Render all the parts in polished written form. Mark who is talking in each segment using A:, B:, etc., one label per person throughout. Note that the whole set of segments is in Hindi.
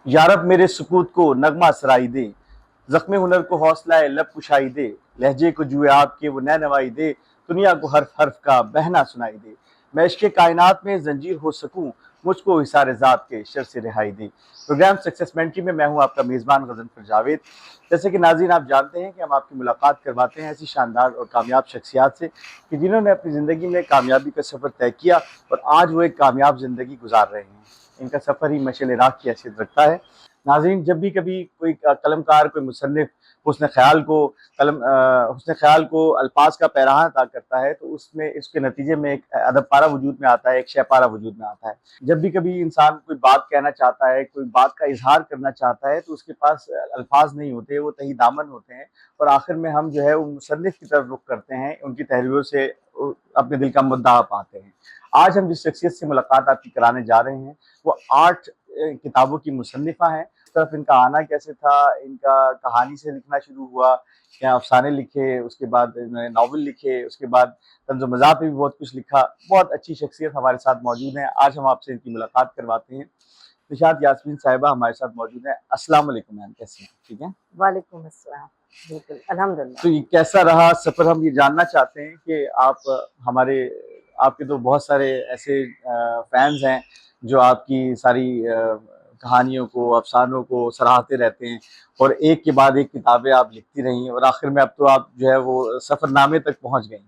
A: यारब मेरे सुकूत को नगमा सराई दे, जख्म हुनर को हौसला लब कुशाई दे, लहजे को जुए आपके वो नए नवाई दे, दुनिया को हर्फ हर्फ का बहना सुनाई दे। मैं इश्क़ कायनात में जंजीर हो सकूं, मुझको हिसार ज़ात के शर से रिहाई दे। प्रोग्राम सक्सेस मेंटरी में मैं हूं आपका मेज़बान गज़नफ़र जावेद। जैसे कि नाज़रीन आप जानते हैं कि हम आपकी मुलाकात करवाते हैं ऐसी शानदार और कामयाब शख्सियात से कि जिन्होंने अपनी ज़िंदगी में कामयाबी का सफ़र तय किया और आज वो एक कामयाब ज़िंदगी गुजार रहे हैं। इनका सफ़र ही मशाल राह की हैसियत रखता है। नाज़रीन, जब भी कभी कोई कलमकार, कोई मुसन्निफ़ हुस्न ख़याल को अल्फाज का पैरहान अता करता है तो उसमें इसके नतीजे में एक अदब पारा वजूद में आता है, एक शय पारा वजूद में आता है। जब भी कभी इंसान कोई बात कहना चाहता है, कोई बात का इज़हार करना चाहता है तो उसके पास अल्फाज नहीं होते, वो तही दामन होते हैं और आखिर में हम जो है वो मुसन्निफ़ की तरफ रुख करते हैं, उनकी तहरीरों से अपने दिल का मुद्दा पाते हैं। आज हम जिस शख्सियत से मुलाकात आपकी कराने जा रहे हैं वो 8 किताबों की मुसन्निफ़ा हैं। इस तरफ इनका आना कैसे था, इनका कहानी से लिखना शुरू हुआ, या अफ़साने लिखे, उसके बाद इन्होंने नॉवल लिखे, उसके बाद तंज़-ओ-मज़ाह पे भी बहुत कुछ लिखा। बहुत अच्छी शख्सियत हमारे साथ मौजूद हैं। आज हम आपसे इनकी मुलाकात करवाते हैं। निशात यास्मीन साहिबा हमारे साथ मौजूद हैं। अस्सलाम वालेकुम मैम, कैसी हैं? ठीक हैं?
B: वालेकुम अस्सलाम। बिल्कुल,
A: तो
B: अल्हम्दुलिल्लाह।
A: ये कैसा रहा सफ़र, हम ये जानना चाहते हैं कि आप हमारे आपके तो बहुत सारे ऐसे फैन्स हैं जो आपकी सारी कहानियों को, अफ़सानों को सराहते रहते हैं और एक के बाद एक किताबें आप लिखती रहीं और आखिर में अब तो आप जो है वो सफ़रनामे तक पहुँच गईं।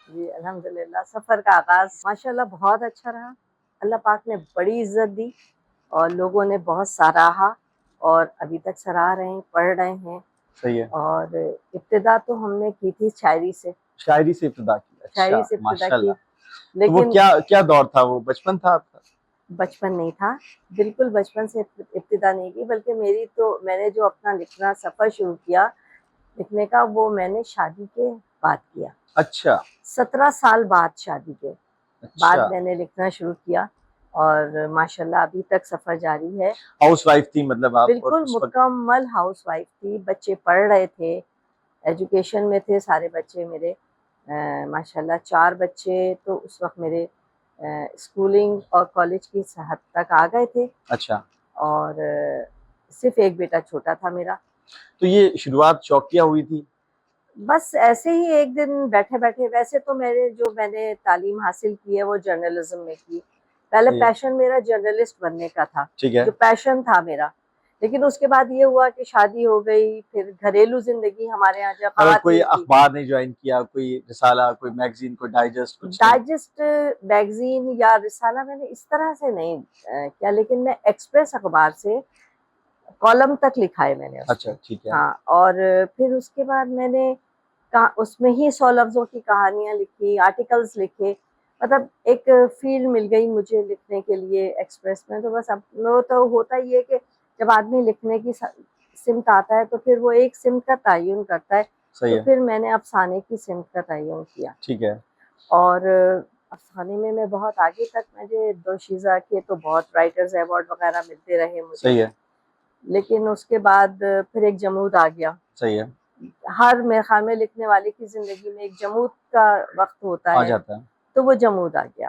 B: जी, अल्हम्दुलिल्लाह सफ़र का आगाज़ माशाअल्लाह बहुत अच्छा रहा। अल्लाह पाक ने बड़ी इज़्ज़त दी और लोगों ने बहुत सराहा और अभी तक सराह रहे हैं, पढ़ रहे हैं।
A: सही है।
B: और इब्तिदा तो हमने की थी शायरी से।
A: शायरी से इब्तिदा की,
B: शायरी
A: अच्छा,
B: से इब्तिदा की,
A: माशाअल्लाह। तो वो
B: लेकिन
A: क्या क्या दौर था, वो बचपन था आपका?
B: बचपन नहीं था। बिल्कुल बचपन से इब्तिदा नहीं की, बल्कि मैंने जो अपना लिखना सफ़र शुरू किया लिखने का, वो मैंने शादी के बाद किया।
A: अच्छा।
B: 17 साल बाद शादी के
A: अच्छा।
B: बाद मैंने लिखना शुरू किया और माशाल्लाह अभी तक सफ़र जारी है।
A: हाउसवाइफ थी मतलब आप और
B: बिल्कुल
A: उस वक़्त?
B: मुकम्मल हाउसवाइफ थी, बच्चे पढ़ रहे थे, एजुकेशन में थे सारे बच्चे मेरे। माशाल्लाह 4 बच्चे तो उस वक़्त मेरे स्कूलिंग और कॉलेज की हद तक आ गए थे
A: अच्छा।
B: और सिर्फ़ एक बेटा छोटा था मेरा।
A: तो ये शुरुआत शौकिया हुई थी?
B: बस ऐसे ही एक दिन बैठे-बैठे, वैसे तो मैंने तालीम हासिल की है वो जर्नलिज़्म में की। पहले
A: सही है।
B: पैशन मेरा जर्नलिस्ट बनने का था,
A: ठीक है।
B: जो पैशन था मेरा। लेकिन उसके बाद ये हुआ कि शादी हो गई, फिर घरेलू ज़िंदगी हमारे यहाँ जब
A: मतलब कोई
B: ख़वातीन की।
A: अखबार नहीं जॉइन किया, कोई रिसाला, कोई मैगज़ीन, कोई डाइजेस्ट कुछ नहीं?
B: डाइजेस्ट मैगज़ीन या रिसाला मैंने इस तरह से नहीं किया, लेकिन मैं एक्सप्रेस अखबार से कॉलम तक लिखा है मैंने
A: अच्छा,
B: उसमें।
A: ठीक है।
B: हाँ, और फिर उसके बाद मैंने उसमें ही 100 लफ्ज़ों की कहानियाँ लिखी, आर्टिकल्स लिखे। मतलब एक फ़ील्ड मिल गई मुझे लिखने के लिए एक्सप्रेस में। तो बस अब वो तो होता ही है कि जब आदमी लिखने की सिमत आता है तो फिर वो एक सिमत का तयन करता है।
A: सही
B: तो
A: है।
B: फिर मैंने अफ़साने की सिमत का तयन किया
A: ठीक है।
B: और अफ़साने में मैं बहुत आगे तक, मुझे दोशीज़ा के तो बहुत राइटर्स अवार्ड वग़ैरह मिलते रहे मुझे।
A: सही है।
B: लेकिन उसके बाद फिर एक जमूद आ गया।
A: सही है।
B: हर मेरे ख़्याल में लिखने वाले की ज़िंदगी में एक जमूद का वक़्त होता
A: आ
B: है,
A: जाता है।
B: तो वो जमूद आ गया।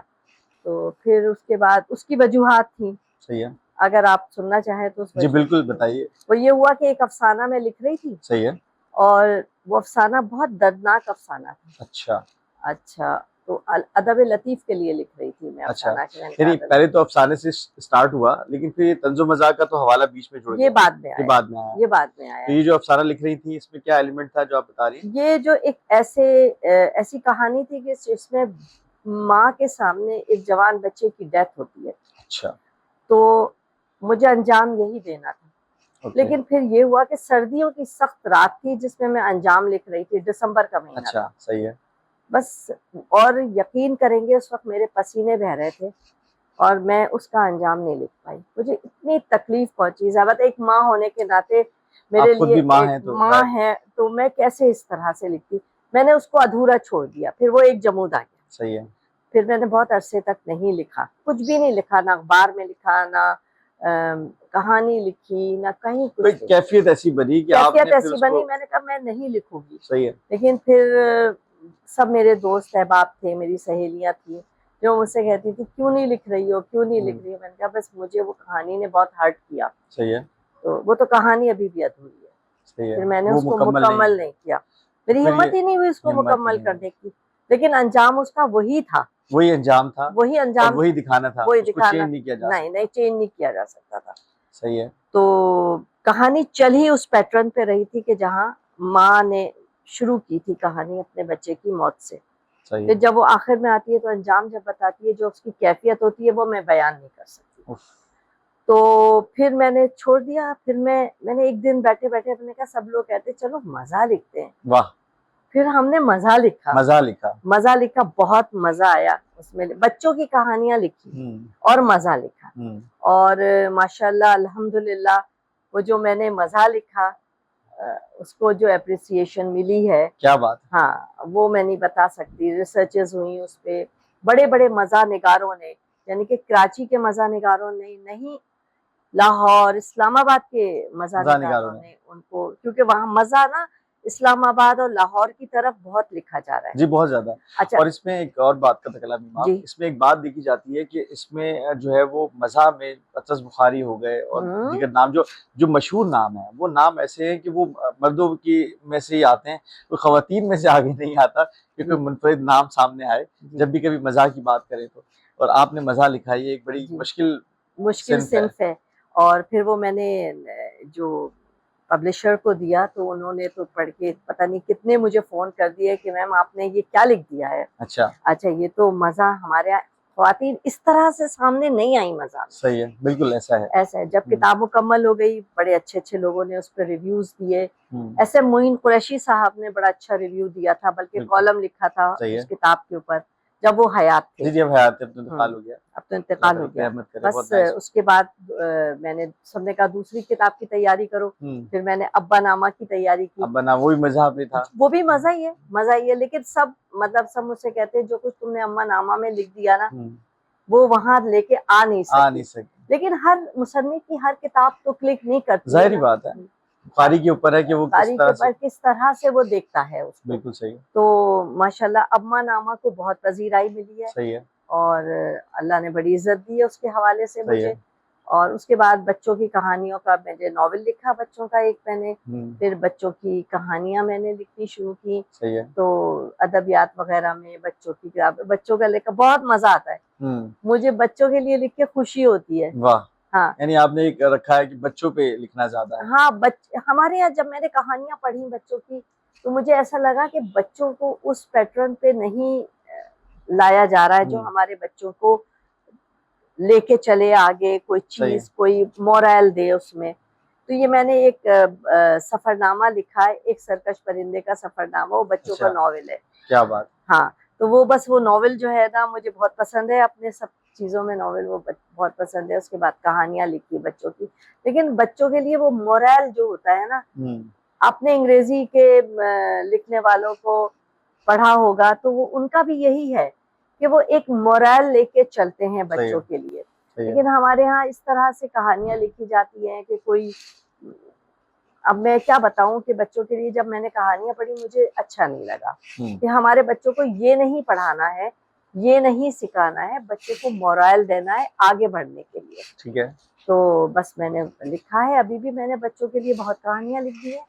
B: तो फिर उसके बाद उसकी वजूहात थी,
A: सही है।
B: अगर आप सुनना चाहें तो उस
A: जी,
B: वजह
A: बिल्कुल बताइए।
B: वो ये हुआ कि एक अफ़साना मैं लिख रही थी
A: सही है।
B: और वो अफ़साना बहुत दर्दनाक अफ़साना था।
A: अच्छा।
B: अच्छा, तो अदब लतीफ़ के लिए लिख रही थी मैं
A: अच्छा,
B: अफ़साना कि मैंने कहा
A: यानी पहले तो अफ़साने से स्टार्ट हुआ, लेकिन फिर तंज़ो-मज़ाक का तो हवाला बीच में जुड़
B: ये
A: गया,
B: बाद में
A: ये
B: आया,
A: बाद में आया।
B: ये बाद में
A: तो
B: आया।
A: ये जो अफ़साना लिख रही थी, इसमें क्या एलिमेंट था जो आप बता रही हैं?
B: ये जो एक ऐसी कहानी थी कि जिसमें माँ के सामने एक जवान बच्चे की डेथ होती है।
A: अच्छा।
B: तो मुझे अंजाम यही देना था।
A: ओके।
B: लेकिन फिर ये हुआ कि सर्दियों की सख्त रात थी जिसमें मैं अंजाम लिख रही थी, दिसंबर का महीना
A: अच्छा,
B: था।
A: सही है।
B: बस, और यकीन करेंगे उस वक़्त मेरे पसीने बह रहे थे और मैं उसका अंजाम नहीं लिख पाई। मुझे इतनी तकलीफ़ पहुँची, ज़ाहिर है एक माँ होने के नाते
A: आप
B: मेरे
A: खुद
B: लिए
A: भी माँ
B: एक
A: हैं तो
B: माँ
A: ज़ाहिर है।
B: है, तो मैं कैसे इस तरह से लिखती। मैंने उसको अधूरा छोड़ दिया, फिर वो एक जमूद आ गया।
A: सही है।
B: फिर मैंने बहुत अरसे तक नहीं लिखा, कुछ भी नहीं लिखा, ना अखबार में लिखा, ना कहानी लिखी, ना कहीं
A: कोई
B: कुछ लिखा।
A: कैफ़ियत ऐसी बनी कि
B: कैफ़ियत
A: आपने फिर
B: ऐसी बनी,
A: उसको
B: मैंने कहा मैं नहीं लिखूँगी।
A: सही है।
B: लेकिन फिर सब मेरे दोस्त अहबाब थे, मेरी सहेलियाँ थीं, जो मुझसे कहती थी, "क्यों नहीं लिख रही हो, क्यों नहीं लिख
A: हुँ,
B: रही हो?" मैंने कहा बस मुझे वो कहानी ने बहुत हर्ट किया।
A: सही है।
B: तो वो तो कहानी अभी भी अधूरी है।
A: सही है,
B: फिर मैंने
A: वो
B: उसको
A: मुकम्मल
B: मुकम्मल नहीं किया, मेरी
A: फिर
B: हिम्मत
A: ये
B: ही नहीं हुई उसको
A: हिम्मत
B: मुकम्मल
A: नहीं,
B: करने की, लेकिन अंजाम उसका वही था,
A: वही अंजाम था
B: वही
A: और
B: अंजाम
A: वही
B: था,
A: दिखाना था,
B: वही
A: उसको
B: दिखाना।
A: चेंज नहीं किया जा
B: नहीं,
A: सकता।
B: नहीं चेंज नहीं किया जा सकता था।
A: सही है।
B: तो कहानी चल ही उस पैटर्न पे रही थी कि जहाँ माँ ने शुरू की थी कहानी अपने बच्चे की मौत से,
A: सही
B: फिर
A: है।
B: जब वो आखिर में आती है तो अंजाम जब बताती है, जो उसकी कैफियत होती है वो मैं बयान नहीं कर सकती।
A: उफ,
B: तो फिर मैंने छोड़ दिया। फिर मैंने एक दिन बैठे बैठे अपने कहा सब लोग कहते चलो मजा लिखते हैं,
A: वाह,
B: फिर हमने मजा लिखा।
A: मजा लिखा।
B: मजा लिखा, बहुत मजा आया उसमें, बच्चों की कहानियां लिखी और मजा लिखा। और माशाल्लाह अल्हम्दुलिल्लाह वो जो मैंने मजा लिखा उसको जो एप्रिसिएशन मिली है,
A: क्या बात।
B: हाँ वो मैं नहीं बता सकती। रिसर्चेस हुई उस पे, बड़े बड़े मजा निगारों ने, यानी कि कराची के मजा निगारों ने नहीं, लाहौर इस्लामाबाद के मजा
A: मजा
B: निगारों
A: निकालो ने।
B: ने उनको, क्योंकि वहाँ मजा ना इस्लामाबाद और लाहौर की तरफ बहुत लिखा जा रहा है।
A: जी, बहुत ज़्यादा।
B: अच्छा।
A: और इसमें एक और बात का तकल्लुम इमाम,
B: जी।
A: इसमें एक बात देखी जाती है कि इसमें जो है वो मज़ा में अतस बुखारी हो गए और दीगर नाम जो मशहूर नाम है, वो नाम ऐसे हैं कि वो मर्दों की में से ही आते हैं, कोई ख़वातीन में से आगे नहीं आता कि कोई मुनफ़रिद नाम सामने आए, जब भी कभी मज़ा की बात करें तो। और आपने मज़ा लिखा, ये एक बड़ी मुश्किल सिन्फ़ है।
B: सिन्फ है। और फिर वो मैंने जो पब्लिशर को दिया तो उन्होंने तो पढ़ के पता नहीं कितने मुझे फ़ोन कर दिए कि मैम आपने ये क्या लिख दिया है।
A: अच्छा।
B: अच्छा, ये तो मज़ा हमारे यहाँ ख़वातीन इस तरह से सामने नहीं आई मज़ा में।
A: सही है, बिल्कुल ऐसा है।
B: ऐसा है। जब किताब मुकम्मल हो गई, बड़े अच्छे-अच्छे लोगों ने उस पे रिव्यूज़ दिए। ऐसे मोइन कुरैशी साहब ने बड़ा अच्छा रिव्यू दिया था, बल्कि कॉलम लिखा था उस किताब के ऊपर, जब वो हयात थे।
A: जी, जी, अब हयात थे, अब तो इंतकाल हो गया।
B: अब तो इंतकाल हो गया।
A: रहमत करे,
B: बस
A: बहुत नाइस।
B: उसके बाद मैंने सबने कहा दूसरी किताब की तैयारी करो, फिर मैंने अब्बा नामा की तैयारी की।
A: अब्बा नामा, वो भी मज़ा में था।
B: वो भी मज़ा ही है, मज़ा ही है, लेकिन सब मतलब सब मुझसे कहते हैं जो कुछ तुमने अम्मा नामा में लिख दिया ना, वो वहाँ लेके आ नहीं सकती। लेकिन हर मुसन्निफ की हर किताब तो क्लिक नहीं करती,
A: ज़ाहिर बात है। कारी के ऊपर है कि वो
B: किस तरह से वो देखता है उसको।
A: बिल्कुल सही।
B: तो माशाल्लाह अम्मा नामा को बहुत पजीराई मिली है।
A: सही है।
B: और अल्लाह ने बड़ी इज्जत दी है उसके हवाले से मुझे। और उसके बाद बच्चों की कहानियों का मैंने नॉवेल लिखा बच्चों का एक मैंने, फिर बच्चों की कहानियां मैंने लिखनी शुरू की।
A: सही है।
B: तो अदबियात वगैरह में बच्चों की किताब, बच्चों का लिखा बहुत मजा आता है मुझे, बच्चों के लिए लिख के खुशी होती है।
A: वाह।
B: हाँ,
A: यानी आपने एक रखा है कि बच्चों पे लिखना ज्यादा है।
B: हाँ, हमारे यहाँ जब मैंने कहानियां पढ़ी बच्चों की, तो मुझे ऐसा लगा कि बच्चों को उस पैटर्न पे नहीं लाया जा रहा है जो हमारे बच्चों को लेके चले आगे, कोई चीज, कोई मोरल दे उसमें। तो ये मैंने एक सफरनामा लिखा है, एक सरकश परिंदे का सफरनामा, वो बच्चों का नॉवेल है।
A: क्या बात।
B: हाँ, तो वो बस वो नॉवेल जो है ना मुझे बहुत पसंद है, अपने सब चीजों में नॉवेल वो बहुत पसंद है। उसके बाद कहानियां लिखी बच्चों की, लेकिन बच्चों के लिए वो मोरल जो होता है ना, आपने अंग्रेजी के लिखने वालों को पढ़ा होगा तो वो उनका भी यही है कि वो एक मोरल लेके चलते हैं बच्चों के लिए। लेकिन हमारे यहाँ इस तरह से कहानियां लिखी जाती हैं कि कोई, अब मैं क्या बताऊं कि बच्चों के लिए जब मैंने कहानियां पढ़ी मुझे अच्छा नहीं लगा कि हमारे बच्चों को ये नहीं पढ़ाना है, ये नहीं सिखाना है, बच्चे को मोरल देना है आगे बढ़ने के लिए।
A: ठीक है।
B: तो बस मैंने लिखा है, अभी भी मैंने बच्चों के लिए बहुत कहानियां लिख दी है,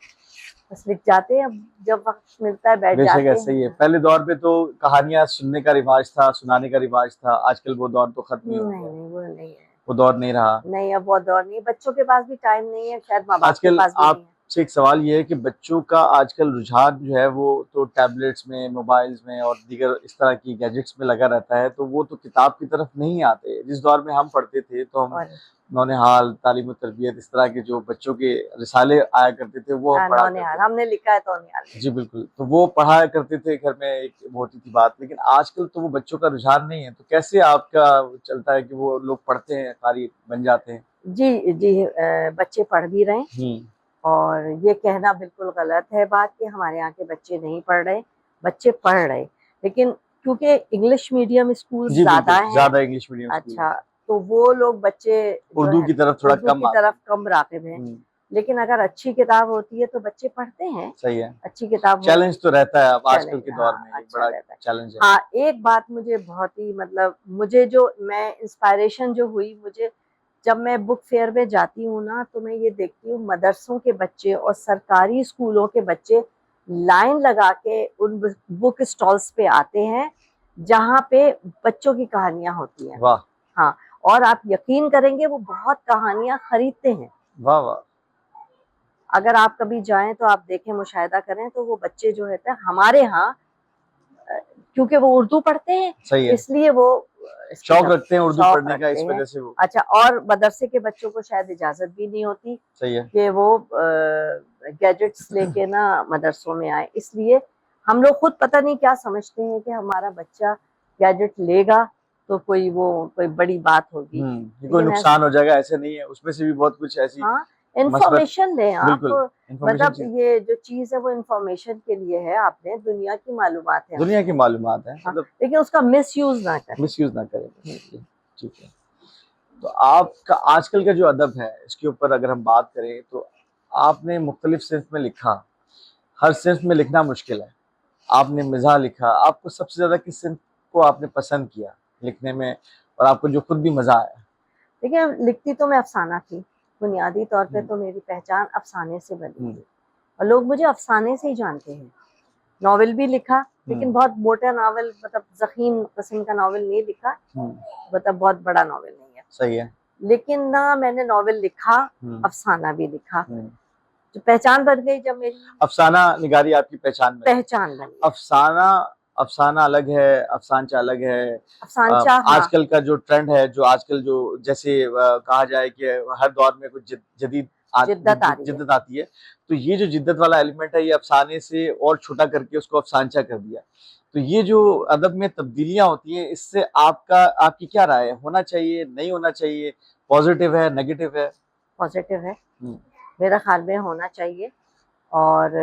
B: बस लिख जाते हैं, अब जब वक्त मिलता है बैठ जाते हैं।
A: सही है। पहले दौर पे तो कहानियां सुनने का रिवाज था, सुनाने का रिवाज था, आजकल वो दौर तो खत्म ही हो गया।
B: नहीं, वो नहीं है,
A: वो दौर नहीं रहा।
B: नहीं, अब वो दौर नहीं, बच्चों के पास भी टाइम नहीं है, शायद माँ बाप के पास भी नहीं है।
A: आपसे एक सवाल ये है कि बच्चों का आजकल रुझान जो है वो तो टैबलेट्स में, मोबाइल्स में और दीगर इस तरह की गैजेट्स में लगा रहता है, तो वो तो किताब की तरफ नहीं आते। जिस दौर में हम पढ़ते थे तो हम नौनिहाल, तालीम और तरबियत, इस तरह के जो बच्चों के रिसाले आया करते थे वो हम पढ़ा करते थे।
B: हमने लिखा है नौनिहाल।
A: जी बिल्कुल, तो वो पढ़ाया करते थे घर में, एक वो होती थी बात। लेकिन आजकल तो वो बच्चों का रुझान नहीं है, तो कैसे आपका चलता है कि वो लोग पढ़ते हैं, कारी बन जाते हैं?
B: जी, जी, बच्चे पढ़ भी रहे हैं और ये कहना बिल्कुल गलत है बात कि हमारे यहाँ के बच्चे नहीं पढ़ रहे, बच्चे पढ़ रहे, लेकिन क्योंकि इंग्लिश मीडियम स्कूल ज्यादा है,
A: ज्यादा इंग्लिश मीडियम।
B: अच्छा, तो वो लोग बच्चे
A: उर्दू की तरफ थोड़ा
B: कम राग़िब हैं। लेकिन अगर अच्छी किताब होती है तो बच्चे पढ़ते हैं।
A: सही है,
B: अच्छी किताब,
A: चैलेंज तो रहता है अब आजकल के दौर में,
B: अच्छा
A: बड़ा
B: रहता है।
A: चैलेंज है।
B: हाँ, एक बात मुझे बहुत ही मतलब मुझे जो मैं इंस्पायरेशन जो हुई, मुझे जब मैं बुक फेयर में जाती हूँ ना, तो मैं ये देखती हूँ मदरसों के बच्चे और सरकारी स्कूलों के बच्चे लाइन लगा के उन बुक स्टॉल्स पे आते हैं जहाँ पे बच्चों की कहानियां होती हैं।
A: वाह
B: हाँ, और आप यकीन करेंगे वो बहुत कहानियां खरीदते हैं।
A: वाह वाह।
B: अगर आप कभी जाएं तो आप देखें, मुशाहिदा करें, तो वो बच्चे जो होते हैं हमारे यहाँ, क्योंकि वो उर्दू पढ़ते हैं
A: सही है,
B: इसलिए वो इसकी
A: शौक
B: तरफ
A: रखते हैं उर्दू
B: शौक
A: पढ़ने का,
B: रखते
A: इस
B: हैं।
A: वजह से वो।
B: अच्छा, और मदरसे के बच्चों को शायद इजाजत भी नहीं होती
A: सही है।
B: कि वो गैजेट्स लेके ना मदरसों में आए, इसलिए हम लोग खुद पता नहीं क्या समझते हैं कि हमारा बच्चा गैजेट लेगा तो कोई बड़ी बात होगी।
A: कोई
B: लेकिन
A: नुकसान हो जाएगा, ऐसे नहीं है, उसमें से भी बहुत कुछ ऐसी
B: हाँ,
A: मस्बत।
B: इंफॉर्मेशन लें आप।
A: बिल्कुल, इंफॉर्मेशन
B: मतलब
A: चीज,
B: ये जो चीज है वो इंफॉर्मेशन के लिए है, आपने दुनिया की मालूमात है
A: दुनिया की
B: आपको।
A: मालूमात है,
B: हाँ,
A: मतलब
B: लेकिन उसका मिस यूज ना करें।
A: मिस यूज ना करें। ठीक है। तो आपका आजकल का जो अदब है, इसके ऊपर अगर हम बात करें, तो आपने मुख्तलिफ सिंफ में लिखा, हर सिंफ में लिखना मुश्किल है। आपने मिज़ाह लिखा, आपको सबसे ज़्यादा किस सिंफ को आपने पसंद किया लिखने में, और आपको जो खुद भी मज़ा आया?
B: देखिए, लिखती तो मैं अफसाना थी, बुनियादी तौर पे
A: हम्म,
B: तो मेरी पहचान अफसाने से बनी
A: हम्म,
B: थी और लोग मुझे अफसाने से ही जानते हैं। नॉवेल भी लिखा, लेकिन
A: हम्म,
B: बहुत मोटा नॉवेल, मतलब ज़ख़ीम किस्म का नॉवेल नहीं लिखा,
A: हम्म,
B: मतलब बहुत बड़ा नॉवेल नहीं है।
A: सही है।
B: लेकिन ना मैंने नॉवेल लिखा,
A: हम्म,
B: अफसाना भी लिखा,
A: हम्म।
B: जो पहचान बन गई जब मेरी
A: अफसाना निगारी आपकी पहचान में।
B: पहचान बनी।
A: अफसाना, अफसाना अलग है, अफसानचा अलग है।
B: अफसानचा, हाँ,
A: आजकल का जो ट्रेंड है, जो आजकल जो जैसे कहा जाए कि हर दौर में कुछ जदीद
B: जिद्दत आ रही है।
A: जिद्दत आती है, तो ये जो जिद्दत वाला एलिमेंट है, ये अफसाने से और छोटा करके उसको अफसानचा कर दिया। तो ये जो अदब में तब्दीलियां होती हैं, इससे आपकी क्या राय है? होना चाहिए, नहीं होना चाहिए? पॉजिटिव है, नेगेटिव है?
B: पॉजिटिव है,
A: हम्म,
B: मेरा ख्याल में होना चाहिए। और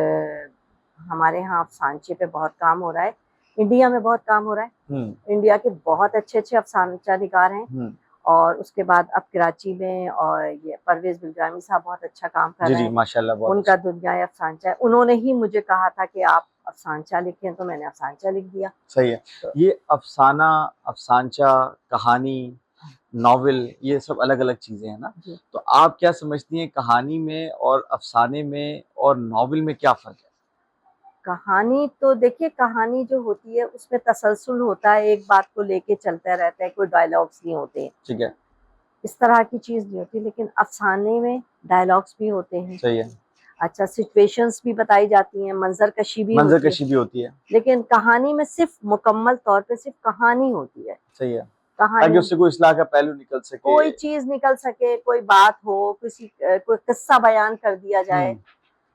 B: हमारे यहाँ अफसानचे पे बहुत काम हो रहा है, इंडिया में बहुत काम हो रहा है।
A: हम्म,
B: इंडिया के बहुत अच्छे अच्छे अफसानचा निगार हैं।
A: हम्म।
B: और उसके बाद अब कराची में, और ये परवेज बिलजामी साहब बहुत अच्छा काम कर
A: जी
B: रहे
A: जी,
B: हैं,
A: माशाल्लाह, बहुत
B: उनका
A: अच्छा।
B: दुनिया अफसानचा है। उन्होंने ही मुझे कहा था कि आप अफसानचा लिखें, तो मैंने अफसानचा लिख दिया।
A: सही है।
B: तो
A: ये अफसाना, अफसानचा, कहानी, नॉवेल, ये सब अलग-अलग चीज़ें हैं ना?
B: जी,
A: तो आप क्या समझती हैं, कहानी में और अफसाने में और नॉवेल में क्या फ़र्क है?
B: कहानी तो देखिए, कहानी जो होती है उसमें तसलसल होता है, एक बात को लेके चलता रहता है, कोई डायलॉग्स नहीं होते,
A: ठीक है,
B: इस तरह की चीज़ नहीं होती। लेकिन अफ़साने में डायलॉग्स भी होते हैं,
A: सही है।
B: अच्छा, सिचुएशंस भी बताई जाती हैं, मंज़रकशी भी होती है।
A: मंज़रकशी भी होती है,
B: लेकिन कहानी में सिर्फ़ मुकम्मल तौर पे सिर्फ़ कहानी होती है।
A: सही है। ताकि
B: कहानी,
A: उससे कोई इस्लाह का पहलू निकल सके।
B: कोई चीज़ निकल सके, कोई बात हो, कोई किस्सा बयान कर दिया जाए,
A: हुँ,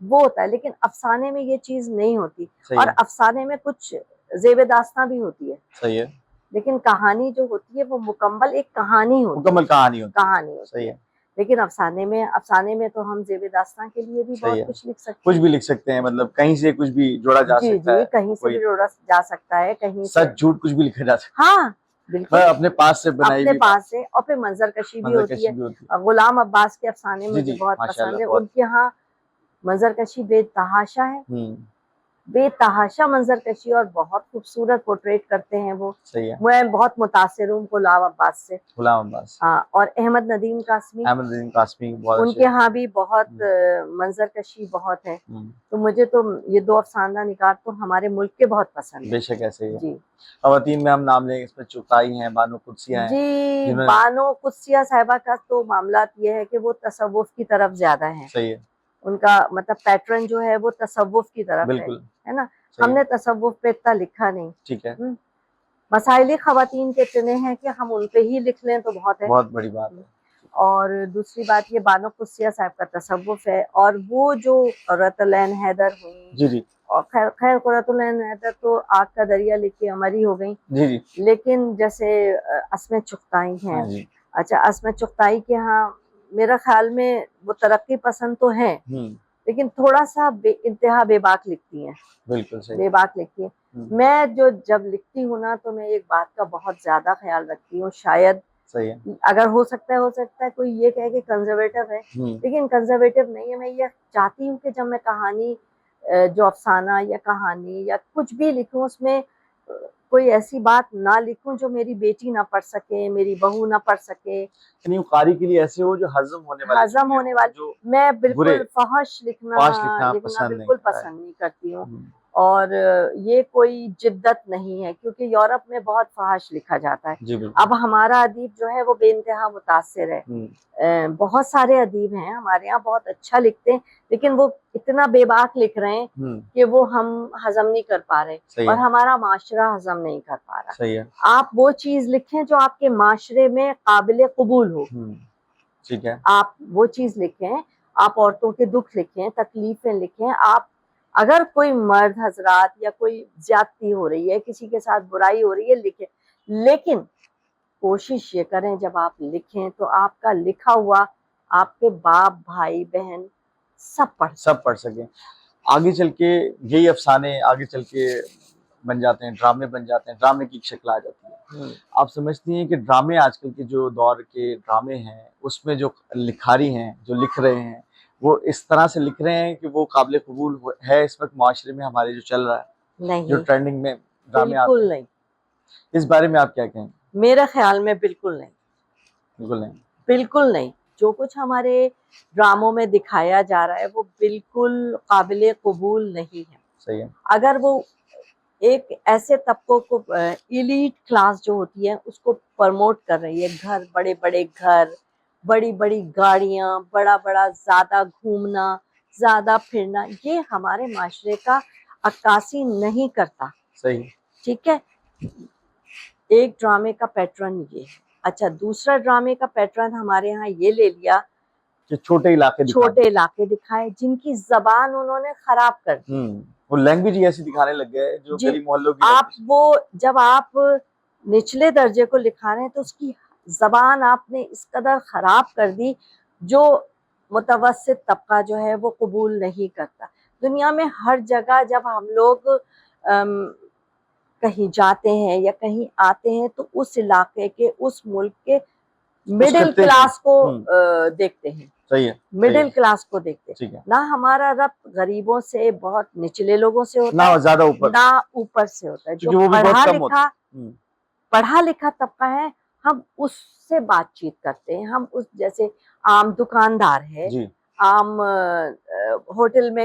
B: वो होता है। लेकिन अफ़साने में ये चीज़ नहीं होती,
A: सही
B: और
A: है,
B: अफ़साने में कुछ ज़ेब-ए-दास्ताँ भी होती है।
A: सही है।
B: लेकिन कहानी जो होती है वो मुकम्मल एक कहानी होती है,
A: मुकम्मल कहानी होती है,
B: कहानी होती
A: सही
B: है।
A: है,
B: लेकिन अफ़साने में तो हम ज़ेब-ए-दास्ताँ के लिए भी
A: सही
B: बहुत
A: है।
B: कुछ लिख सकते
A: कुछ
B: हैं।
A: भी लिख सकते हैं, मतलब कहीं से कुछ भी जोड़ा जा
B: जी,
A: सकता
B: जी,
A: है,
B: कहीं से भी
A: कोई
B: जोड़ा जा सकता है, कहीं से।
A: सच-झूठ कुछ भी लिखा जा सकता
B: हाँ,
A: है।
B: बिल्कुल,
A: अपने पास से बनाई
B: अपने
A: हुई बात,
B: पास से। और फिर मंज़रकशी भी होती
A: मंज़रकशी
B: है।
A: भी होती है।
B: गुलाम अब्बास के अफ़साने
A: जी,
B: मुझे
A: जी,
B: बहुत पसंद
A: माशाल्लाह,
B: है।
A: बहुत।
B: उनके यहाँ मंज़रकशी बेतहाशा है,
A: हुँ,
B: बेतहाशा मंज़रकशी, और बहुत खूबसूरत पोर्ट्रेट करते हैं वो।
A: सही है।
B: मैं बहुत मुतासिर हूँ गुलाम अब्बास से।
A: गुलाम अब्बास,
B: हाँ, और अहमद नदीम कासमी,
A: अहमद नदीम कासमी बहुत
B: उनके
A: अच्छे।
B: यहाँ भी बहुत
A: हुँ,
B: मंज़रकशी बहुत है।
A: हुँ,
B: तो मुझे तो ये 2 अफ़साना निगार तो हमारे मुल्क के बहुत पसंद हैं।
A: बेशक ऐसे ही है।
B: जी।
A: ख़वातीन में हम नाम लेंगे, इसमें चुगताई हैं, बानो कुद्सिया हैं,
B: जी,
A: जिन्होंने,
B: बानो कुद्सिया साहिबा का तो मामलात ये है कि वो तसव्वुफ़ की तरफ ज़्यादा हैं।
A: सही है,
B: उनका मतलब पैटर्न जो है वो तसव्वुफ़ की तरफ
A: बिल्कुल,
B: है ना?
A: सही है,
B: हमने तसव्वुफ़ पे इतना लिखा नहीं।
A: ठीक है,
B: हुँ, मसाइल ख़वातीन के इतने हैं कि हम उन पे ही लिख लें तो बहुत है।
A: बहुत बड़ी बात है।
B: और दूसरी बात, ये बानो कुद्सिया साहब का तसव्वुफ़ है, और वो जो क़ुर्रतुल-ऐन हैदर हुईं,
A: जी, जी,
B: और ख़ैर ख़ैर क़ुर्रतुल-ऐन हैदर तो आग का दरिया लिख के अमर ही हो गईं।
A: जी, जी,
B: लेकिन जैसे अस्मे चुग़ताई हैं,
A: हाँ जी,
B: अच्छा, अस्मे चुग़ताई के यहाँ मेरा ख़्याल में वो तरक्की पसंद तो हैं,
A: हुँ,
B: लेकिन थोड़ा-सा इंतहा बेबाक लिखती हैं,
A: बिल्कुल सही,
B: बेबाक लिखती हैं।
A: हुँ,
B: मैं जो जब लिखती हूँ ना, तो मैं एक बात का बहुत ज़्यादा ख़्याल रखती हूँ, शायद
A: सही है,
B: अगर हो सकता है कोई ये कहे कि कंज़र्वेटिव है,
A: हुँ,
B: लेकिन कंज़र्वेटिव नहीं है। मैं ये चाहती हूँ कि जब मैं कहानी जो अफ़साना या कहानी या कुछ भी लिखूँ, उसमें कोई ऐसी बात ना लिखूं जो मेरी बेटी ना पढ़ सके, मेरी बहू ना पढ़ सके।
A: यानी वो कारी के लिए ऐसे हो जो हजम होने वाले
B: हजम
A: जुमले
B: होने
A: हों,
B: वाले,
A: जो
B: मैं
A: बुरे
B: बिल्कुल फहश लिखना
A: फाश लिखना
B: लिखना
A: पसंद नहीं
B: बिल्कुल
A: करता है।
B: पसंद नहीं करती हूँ।
A: हम्म,
B: और ये कोई जिद्दत नहीं है, क्योंकि यूरोप में बहुत फहश लिखा जाता है।
A: जी बिल्कुल।
B: अब हमारा अदीब जो है वो बेइंतहा मुतासिर है। बहुत सारे अदीब हैं हमारे यहाँ, बहुत अच्छा लिखते हैं, लेकिन वो इतना बेबाक लिख रहे हैं कि वो हम हजम नहीं कर पा रहे, और हमारा माशरा हजम नहीं कर पा रहा।
A: सही है।
B: आप वो चीज लिखें जो आपके माशरे में काबिल कबूल हो।
A: ठीक है।
B: आप वो चीज लिखें, आप औरतों के दुख लिखें, तकलीफें लिखें। आप अगर कोई मर्द हजरात या कोई ज्यादती हो रही है, किसी के साथ बुराई हो रही है, लिखें। लेकिन कोशिश ये करें जब आप लिखें तो आपका लिखा हुआ आपके बाप भाई बहन सब
A: पढ़ सकें। आगे चल के यही अफसाने आगे चल के बन जाते हैं, ड्रामे बन जाते हैं, ड्रामे की शक्ल आ जाती है। आप समझती हैं कि ड्रामे आजकल के जो दौर के ड्रामे हैं उसमें जो लिखारी हैं, जो लिख रहे हैं, वो इस तरह से लिख रहे हैं कि वो काबिल कबूल है इस वक्त माशरे में हमारे जो चल रहा है,
B: नहीं,
A: जो ट्रेंडिंग में ड्रामे आते
B: बिल्कुल
A: हैं?
B: नहीं।
A: इस बारे में आप क्या कहें?
B: मेरे ख्याल में बिल्कुल नहीं,
A: बिल्कुल नहीं।
B: बिल्कुल नहीं। जो कुछ हमारे ड्रामों में दिखाया जा रहा है वो बिल्कुल काबिल कबूल नहीं है।
A: सही है।
B: अगर वो एक ऐसे तबकों को, इलीट क्लास जो होती है, उसको प्रमोट कर रही है, घर, बड़े बड़े घर, बड़ी बड़ी गाड़ियां, बड़ा बड़ा ज्यादा घूमना, ज्यादा फिरना, ये हमारे माशरे का अक्कासी नहीं करता।
A: सही।
B: ठीक है, एक ड्रामे का पैटर्न ये है। अच्छा, दूसरा ड्रामे का पैटर्न हमारे यहाँ ये ले लिया
A: कि छोटे इलाके
B: दिखाए जिनकी जबान उन्होंने खराब कर दी।
A: वो लैंग्वेज ही ऐसी दिखाने लग गए जो गली मोहल्लों की।
B: आप वो जब आप निचले दर्जे को लिखा रहे हैं तो उसकी जबान आपने इस कदर खराब कर दी जो मुतवस्सित तबका जो है वो कबूल नहीं करता। दुनिया में हर जगह जब हम लोग कहीं जाते हैं या कहीं आते हैं तो उस इलाके के, उस मुल्क के मिडिल क्लास को देखते हैं।
A: सही है।
B: मिडिल क्लास को देखते
A: हैं।
B: ना हमारा रब्त गरीबों से, बहुत निचले लोगों से होता
A: है,
B: ना
A: ज्यादा ऊपर,
B: ना ऊपर से होता है। जो
A: वो
B: पढ़ा लिखा तबका है, हम उससे बातचीत करते हैं। हम उस, जैसे आम दुकानदार है, आम होटल में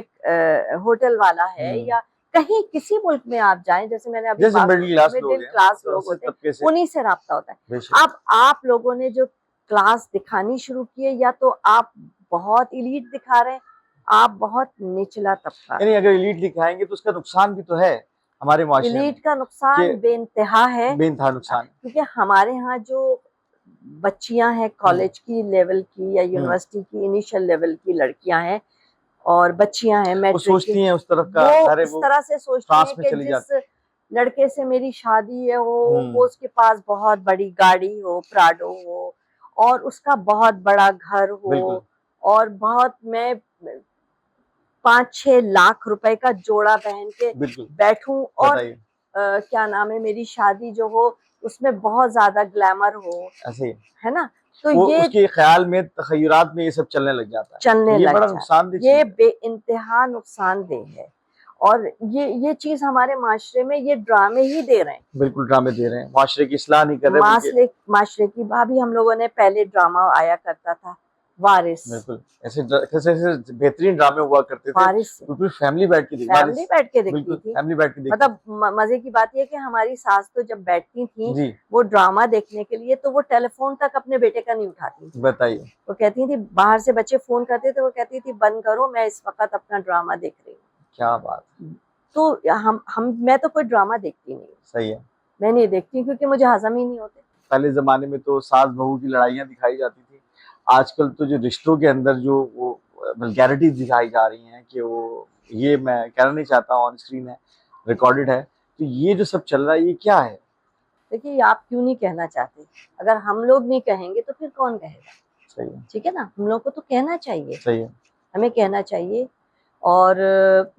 B: होटल वाला है, या कहीं किसी मुल्क में आप जाएं, जैसे मैंने अभी मिडिल क्लास लोग होते हैं, उन्हीं से राब्ता होता है। अब आप लोगों ने जो क्लास दिखानी शुरू की है, या तो आप बहुत इलीट दिखा रहे हैं, आप बहुत निचला तबका।
A: यानी अगर इलीट दिखाएंगे तो उसका नुकसान भी तो है हमारे माशरे में।
B: इलीट का नुकसान बेइंतहा है,
A: बेइंतहा नुकसान,
B: क्योंकि हमारे यहाँ जो बच्चियां हैं कॉलेज की लेवल की या यूनिवर्सिटी की इनिशियल लेवल की लड़कियां हैं और बच्चियां हैं,
A: वो सोचती हैं उस तरफ का,
B: वो इस तरह से सोचती हैं कि जिस लड़के से मेरी शादी है वो उसके पास बहुत बड़ी गाड़ी हो, प्राडो हो, और उसका बहुत बड़ा घर हो, और बहुत, मैं 5-6 लाख रुपए का जोड़ा पहन के बैठूं, और क्या नाम है, मेरी शादी जो हो उसमें बहुत ज्यादा ग्लैमर हो, ऐसे है ना। तो ये
A: उसके ख्याल में, तखय्युरात में ये सब चलने लग जाता है,
B: चलने लग
A: बड़ा
B: नुकसानदेह, ये बेइंतहा नुकसानदेह है। और ये चीज हमारे माशरे में ये ड्रामे ही दे रहे हैं,
A: बिल्कुल ड्रामे दे रहे हैं, माशरे की इस्लाह नहीं कर रहे।
B: माशरे की भाभी, हम लोगों ने पहले ड्रामा आया करता था वारिस,
A: बिल्कुल ऐसे बेहतरीन ड्रामे हुआ करते थे, वारिस पूरी फैमिली बैठ के देखती थी।
B: मतलब मजे की बात यह कि हमारी सास तो जब बैठती थी वो ड्रामा देखने के लिए, तो वो टेलीफोन तक अपने बेटे का नहीं उठाती।
A: बताइए,
B: वो कहती थी, बाहर से बच्चे फोन करते थे, वो कहती थी बंद करो, मैं इस वक्त अपना ड्रामा देख रही हूँ।
A: क्या बात।
B: तो मैं तो कोई ड्रामा देखती नहीं।
A: सही है,
B: मैं नहीं देखती क्योंकि मुझे हजम ही नहीं होते।
A: पहले जमाने में तो सास बहू की लड़ाइयाँ दिखाई जाती थी, आजकल तो जो रिश्तों के अंदर जो वो वल्गैरिटी दिखाई जा रही हैं कि वो, ये मैं कहना नहीं चाहता, ऑन स्क्रीन है, रिकॉर्डेड है, तो ये जो सब चल रहा है ये क्या है?
B: देखिए, आप क्यों नहीं कहना चाहते? अगर हम लोग नहीं कहेंगे तो फिर कौन कहेगा?
A: सही है,
B: ठीक है ना, हम लोग को तो कहना चाहिए।
A: सही है,
B: हमें कहना चाहिए। और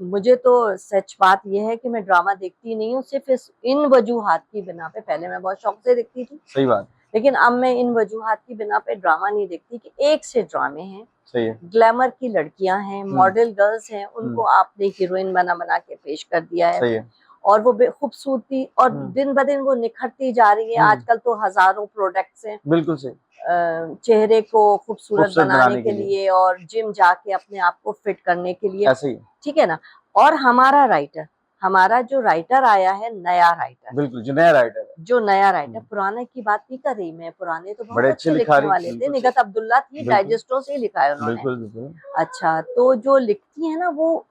B: मुझे तो सच बात यह है कि मैं ड्रामा देखती नहीं हूँ, सिर्फ इन वजूहात की बिना पे। पहले मैं बहुत शौक से देखती थी,
A: सही बात,
B: लेकिन अब मैं इन वजूहात की बिना पे ड्रामा नहीं देखती कि एक से ड्रामे हैं,
A: सही है,
B: ग्लैमर की लड़कियां हैं, मॉडल गर्ल्स हैं, उनको आपने हीरोइन बना बना के पेश कर दिया है,
A: सही है,
B: और वो खूबसूरती और
A: हम्म।
B: दिन ब दिन वो निखरती जा रही है। आजकल तो हजारों प्रोडक्ट्स हैं
A: बिल्कुल सही।
B: चेहरे को खूबसूरत
A: खूबसूरत
B: बनाने के लिए और जिम जाके अपने आप को फिट करने के लिए,
A: ऐसे ही।
B: ठीक है ना। और हमारा जो राइटर आया है, नया राइटर,
A: बिल्कुल जो नया राइटर है,
B: जो नया राइटर, पुराने की बात नहीं कर रही मैं, पुराने तो बहुत
A: बड़े
B: अच्छे
A: लिखा
B: लिखने
A: रही,
B: वाले थे।
A: बिल्कुल
B: निगत अब्दुल्ला थी,
A: बिल्कुल
B: डाइजेस्टो से ही लिखा है उन्होंने।
A: बिल्कुल बिल्कुल।
B: अच्छा, तो जो लिखती है ना वो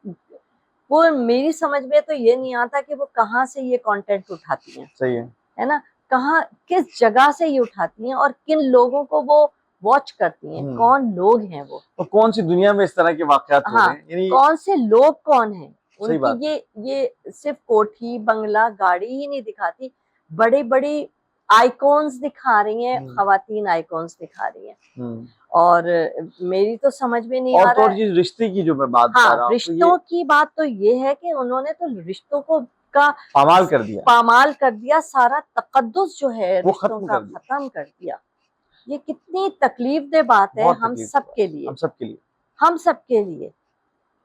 B: मेरी समझ में तो ये नहीं आता कि वो कहाँ से ये कंटेंट उठाती हैं,
A: सही
B: है ना, कहाँ किस जगह से ये उठाती हैं और किन लोगों को वो वॉच करती हैं, कौन लोग हैं वो,
A: और कौन सी दुनिया में इस तरह के वाकयात हो रहे हैं, यानी
B: कौन से लोग कौन हैं
A: सही बात।
B: उनकी। ये सिर्फ कोठी बंगला गाड़ी ही नहीं दिखाती, बड़ी बड़ी आइकॉन्स दिखा रही हैं, खवातीन आइकॉन्स दिखा रही हैं। और मेरी तो समझ में नहीं आ रहा है।
A: रिश्ते की जो मैं बात कर रहा हूँ,
B: रिश्तों की बात तो ये है कि उन्होंने तो रिश्तों को का
A: पामाल कर दिया,
B: सारा तकद्दुस जो है
A: वो
B: रिश्तों
A: खत्म
B: का खत्म कर दिया। ये कितनी तकलीफदेह बात है हम सबके लिए, हम सबके लिए।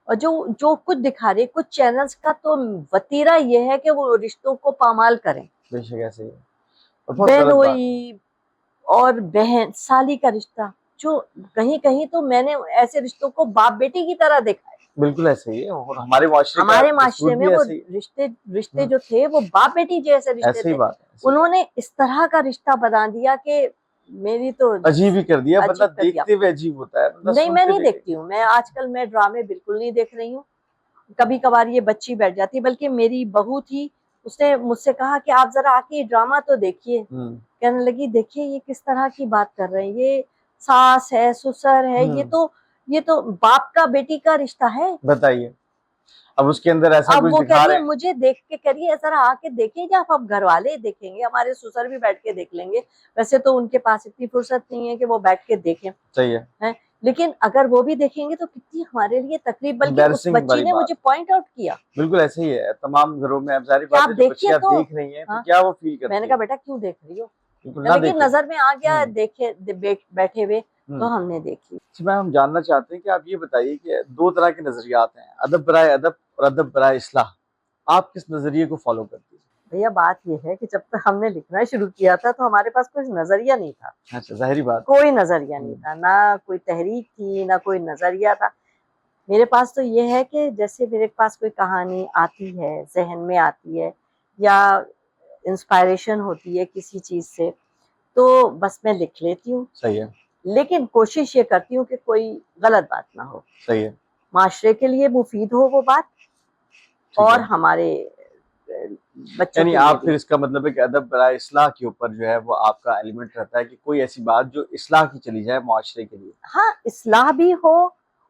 B: और जो कुछ दिखा रही है कुछ चैनल्स का तो वतीरा ये है कि वो रिश्तों को पामाल करें।
A: बेशक ऐसे ही
B: बहनोई और बहन साली का रिश्ता, जो कहीं कहीं तो मैंने ऐसे रिश्तों को बाप बेटी की तरह देखा है।
A: बिल्कुल ऐसे ही है, और हमारे
B: माशरे में वो रिश्ते जो थे वो बाप बेटी जैसे रिश्ते थे। उन्होंने इस तरह का रिश्ता बना दिया कि मेरी तो
A: अजीब ही कर दिया, मतलब देखते हुए अजीब होता है।
B: नहीं, मैं नहीं देखती हूँ, मैं आजकल मैं ड्रामे बिल्कुल नहीं देख रही हूँ। कभी कभार ये बच्ची बैठ जाती है, बल्कि मेरी बहू थी, उसने मुझसे कहा कि आप जरा आके ड्रामा तो देखिए। कहने लगी देखिए ये किस तरह की बात कर रहे हैं, ये सास है ससुर है, ये तो बाप का बेटी का रिश्ता है।
A: बताइए, अब उसके अंदर ऐसा
B: अब
A: कुछ
B: वो
A: दिखा रहे हैं।
B: मुझे देख के करिए, जरा आके देखिए, जब आप घर वाले देखेंगे, हमारे ससुर भी बैठ के देख लेंगे। वैसे तो उनके पास इतनी फुर्सत नहीं है कि वो बैठ के देखें,
A: सही है?
B: लेकिन अगर वो भी देखेंगे तो कितनी हमारे लिए तकलीफ। बल्कि उस बच्ची ने मुझे पॉइंट आउट किया।
A: बिल्कुल ऐसे ही है तमाम घरों में। अब जारी बात है, जो बच्चियां देख रही हैं तो क्या वो फील करती है? मैंने
B: कहा बेटा क्यों देख रही हो, लेकिन नजर में आ गया, देखे बैठे हुए तो हमने देखी।
A: मैं हम जानना चाहते हैं कि आप ये बताइए कि दो तरह के नजरियात हैं, अदब बराए अदब और अदब बराए इस्लाह। आप किस नजरिए को फॉलो करती है?
B: भैया बात ये है कि जब तक हमने लिखना शुरू किया था तो हमारे पास कोई नजरिया नहीं था।
A: अच्छा, जाहिर बात,
B: कोई नजरिया नहीं था, ना कोई तहरीक थी, ना कोई नजरिया था। मेरे पास तो ये है कि जैसे मेरे पास कोई कहानी आती है, जहन में आती है या इंस्पायरेशन होती है किसी चीज से, तो बस मैं लिख लेती हूँ।
A: सही है।
B: लेकिन कोशिश ये करती हूँ कि कोई गलत बात ना हो,
A: सही है,
B: माशरे के लिए मुफीद हो वो बात, और हमारे बच्चों
A: यानी आप फिर इसका मतलब है कि अदब बराए इस्लाह के ऊपर जो है वो आपका एलिमेंट रहता है कि कोई ऐसी बात जो इस्लाह की चली जाए माशरे के लिए।
B: हाँ, इस्लाह भी हो